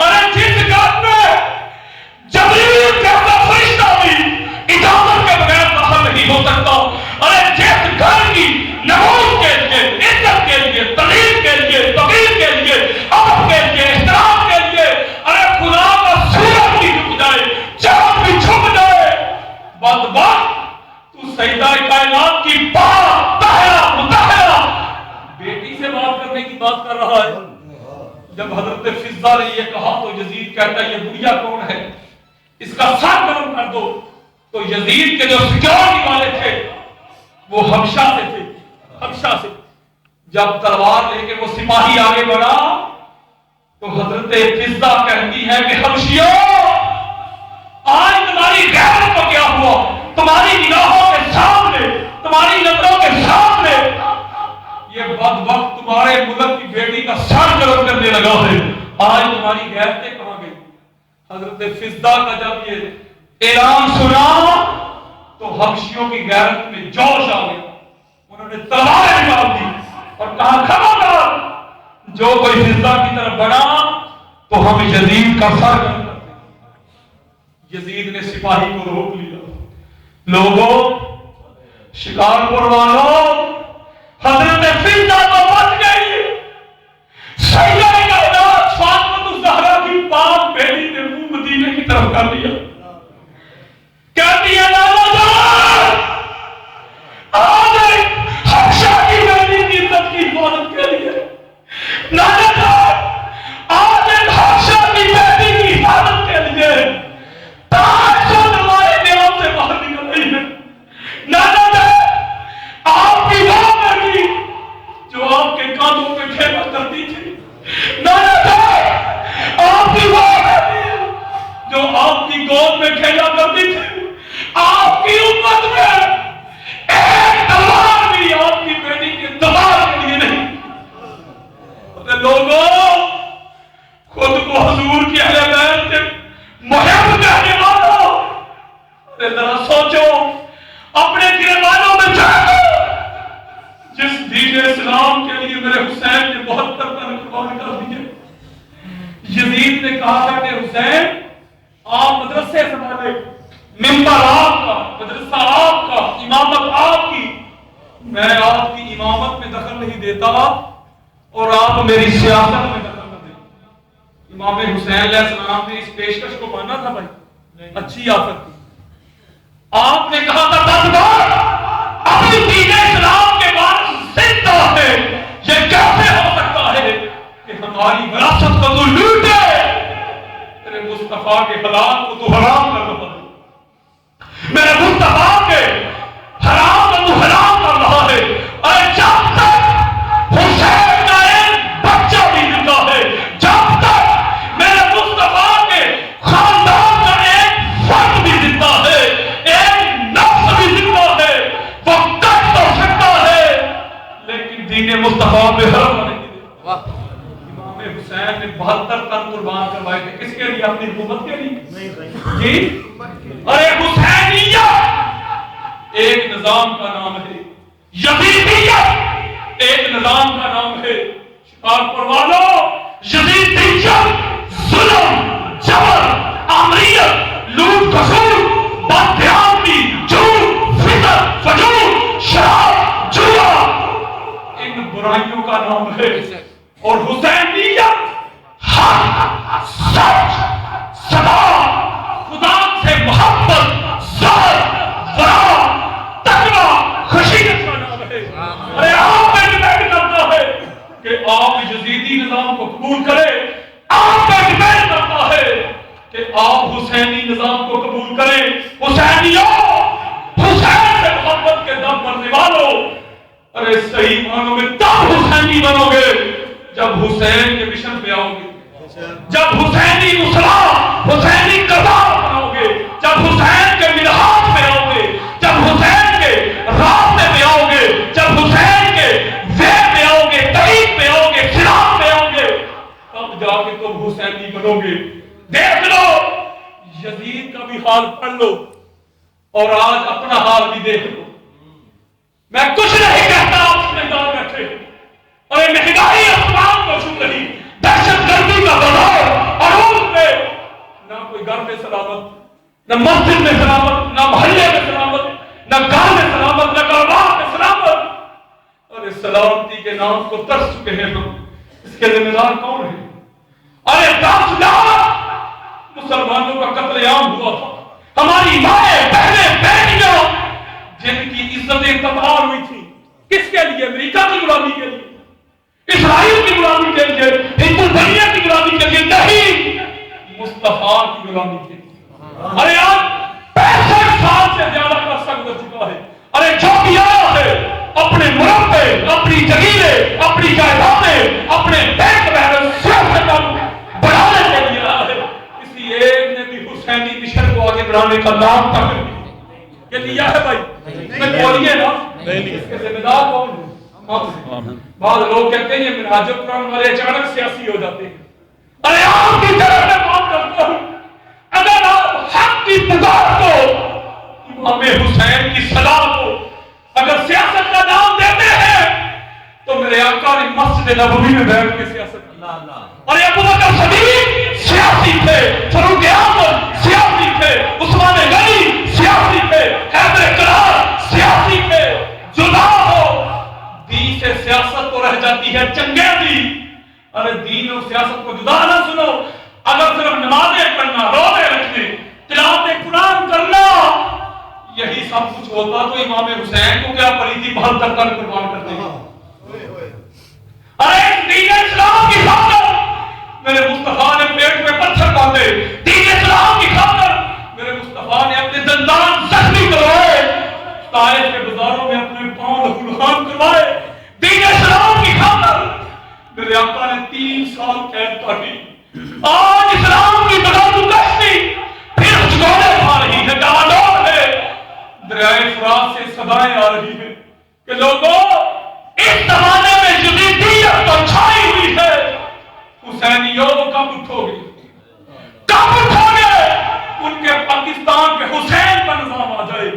ارے جس گھر میں جبریل جیسا فرشتہ بھی اجازت کے بغیر داخل نہیں ہو سکتا، ارے جس گھر کی نمود کے لیے، عزت کے لیے، تعلیم کے لیے، توقیر کے لیے، ادب کے لیے، احترام کے لیے، ارے خدا کا سورج بھی جھک جائے، چاند بھی جھک جائے، بدبخت تو سیدہ کائنات کی بات طاہرہ مطہرہ بیٹی سے بات کرنے کی بات کر رہا ہے. جب حضرت فضہ نے یہ کہا تو یزید کہتا ہے یہ بڑھیا کون ہے، اس کا سر گرم کر دو. تو یزید کے جو سیکورٹی والے تھے وہ حبشہ سے تھے، حبشہ سے. جب تلوار لے کے وہ سپاہی آگے بڑھا تو حضرت فضہ کہتی ہے کہ حبشیوں، آج تمہاری غیرت کو کیا ہوا؟ تمہاری نگاہوں کے سامنے، تمہاری نظروں کے سامنے یہ بدبخت تمہارے ملک کی بیٹی کا سر گرم کرنے لگا ہے. آج تمہاری غیرتیں کہاں گئی؟ حضرت فضہ کا جب یہ اعلان سنا تو حبشیوں کی غیرت میں جوش آ گیا. انہوں نے تلواریں نکال دی اور کہا خبردار، جو کوئی فضہ کی طرف بڑھا تو ہم یزید کا سر گرم کرتے ہیں. یزید نے سپاہی کو روک لیا. لوگوں، شکارپور والوں، حضرت فضہ تو بچ گئی. سیدہ کائنات فاطمہ الزہرا کی پاک بیٹی نے منہ مدینے کی طرف کر لیا. کہتی ہے نانا جان، آج حبشہ کی بیٹی کی عزت کی حفاظت کے لیے، نانا جان آج حبشہ کی بیٹی کی حفاظت کے لیے تاج جو ہمارے دیوان سے باہر نکل رہی ہے. نانا جان آپ کی وہ بیٹی جو آپ کے کاندھوں پہ کھیلا کرتی تھی، نانا جان آپ کی وہ بیٹی جو آپ کی گود میں کھیلا کرتی تھی، آپ کی امت میں ایک تلوار بھی آپ کی بیٹی کے تلوار کے لیے نہیں. لوگوں، خود کو حضور کی اہل بیت کے محب کہنے والوں، ذرا سوچو، اپنے گربانوں میں جاؤ. جس دین اسلام کے لیے میرے حسین نے 72 تن قربان کر دیے. یزید نے کہا تھا کہ حسین آپ مدرسے سنبھالے، ممبر آپ کا، مدرسہ آپ کا، امامت آپ کی. میں آپ کی امامت میں دخل نہیں دیتا اور آپ میری سیاست میں دخل نہ دیں. امام حسین علیہ السلام نے اس پیشکش کو مانا تھا بھائی، اچھی آفت تھی. آپ نے کہا تھا 10 بار اپنی دین اسلام کے بعد زندہ ہے، یہ کیسے ہو سکتا ہے کہ ہماری وراثت کو تو لوٹے؟ میرے مصطفیٰ کے حلال کو تو حرام کر رہا ہے، میرے مصطفیٰ کے حرام کو تو حرام کر رہا ہے. اور جب تک حسین کا ایک بچہ بھی زندہ ہے، جب تک میرے مصطفیٰ کے خاندان کا ایک فرد بھی زندہ ہے، ایک نفس بھی زندہ ہے، وہ کٹ تو سکتا ہے لیکن دین مصطفیٰ پہ حرم نہیں دے. امام حسین نے 72 تن قربان کروائے تھے. کس کے لیے؟ اپنی حکومت کے لیے جی. ارے حسینیت ایک نظام کا نام ہے، یزیدیت ایک نظام کا نام ہے. شکارپور والوں، یزیدیت ظلم، جبر، آمریت، لوٹ کھسوٹ، بددھیانتی، جھوٹ، فتن، فجور، شراب، جوا، ان برائیوں کا نام ہے. اور حسینیت حق، سچ، صدا، خدا ارے صحیح معنوں میں تب حسینی بنو گے جب حسین کے مشن پہ آؤ گے، جب حسینی اسلام حسینی کردار بناؤ گے، جب حسین کے منہاج پہ آؤ گے، جب حسین کے راستے پہ آؤ گے، جب حسین کے وے پہ آؤ گے، طریق پہ آؤ گے، خلاف پہ آؤ گے، تب جا کے تم حسینی بنو گے۔ دیکھ لو یزید کا بھی حال پڑھ لو اور آج اپنا حال بھی دیکھ لو۔ میں کچھ نہیں کہتا، آپ سمجھدار بیٹھے، ارے مہنگائی آسمان کو چھو رہی، دہشت گردی کا بازار عروج پہ، نہ کوئی گھر میں سلامت، نہ مسجد میں سلامت، نہ محلے میں سلامت، نہ گھر میں سلامت، نہ کاروبار میں سلامت۔ ارے سلامتی کے نام کو ترس چکے ہیں ہم، اس کے ذمہ دار کون ہے؟ ارے 10 لاکھ مسلمانوں کا قتل عام ہوا تھا، ہماری مائیں بہنیں بیٹیاں جن کی عزتیں تباہ ہوئی تھی، کس کے لیے؟ امریکہ کی غلامی کے لیے، اسرائیل کی غلامی کے لیے، ہندو دنیا کی غلامی کے لیے نہیں، مصطفیٰ کی غلامی کے لیے۔ ارے آج 65 سال سے زیادہ عرصہ گزر چکا ہے، ارے جو کیا ہے اپنے ملک پہ، اپنی جگیرے، اپنی جائیدادیں، اپنے بینک بیلنس سیاست بڑھانے کے لیے آیا ہے، کسی ایک نے بھی حسینی مشن کو آگے بڑھانے کا نام تک کہ لیا ہے بھائی؟ میں بولیے نا، اس کے ذمہ دار کون ہے؟ بعض لوگ کہتے ہیں یہ منہاج القرآن والے اچانک سیاسی ہو جاتے ہیں۔ ارے آپ کی طرف میں بات کرتا ہوں، اگر آپ حق کی پکار کو، امام حسین کی صلاح کو اگر سیاست کا نام دیتے ہیں تو میرے آقا نے مسجد نبوی میں بیٹھ کے سیاست کی۔ اور ابو بکر صدیق سیاسی تھے، فاروق اعظم سیاسی تھے، عثمان غنی سیاسی تھے، حیدر کرار سیاسی تھے۔ جدا ہو، دین سے سیاست تو رہ جاتی ہے چنگیزی۔ ارے دین اور سیاست کو جدا نہ سنو، اگر صرف نمازیں پڑھنا، روزے رکھنے، تلاوت قرآن کرنا یہی سب کچھ ہوتا تو امام حسین کو کیا پلیتی بہت تک قربان کرتے ہیں۔ ارے دین اسلام کی خاطر میرے مصطفیٰ نے پیٹ میں پتھر باندھے، دین اسلام کی خاطر میرے مصطفیٰ نے اپنے دندان زخمی کروائے، طائف کے بازاروں میں اپنے پاؤں لہولہان کروائے، دین اسلام کی خاطر میرے آقا نے 3 سال قید کاٹی۔ آج اسلام کی بغاوت کشتی پھر جھگوڑے کھا رہی ہے، ڈاواڈول ہے، دریائے فرات سے صدائیں آ رہی ہیں کہ لوگوں اس زمانے میں یزیدیت تو چھائی ہوئی ہے، حسینیوں کب اٹھو گے؟ کب اٹھو گے؟ ان کے پاکستان کے حسین کا نظام آ جائے،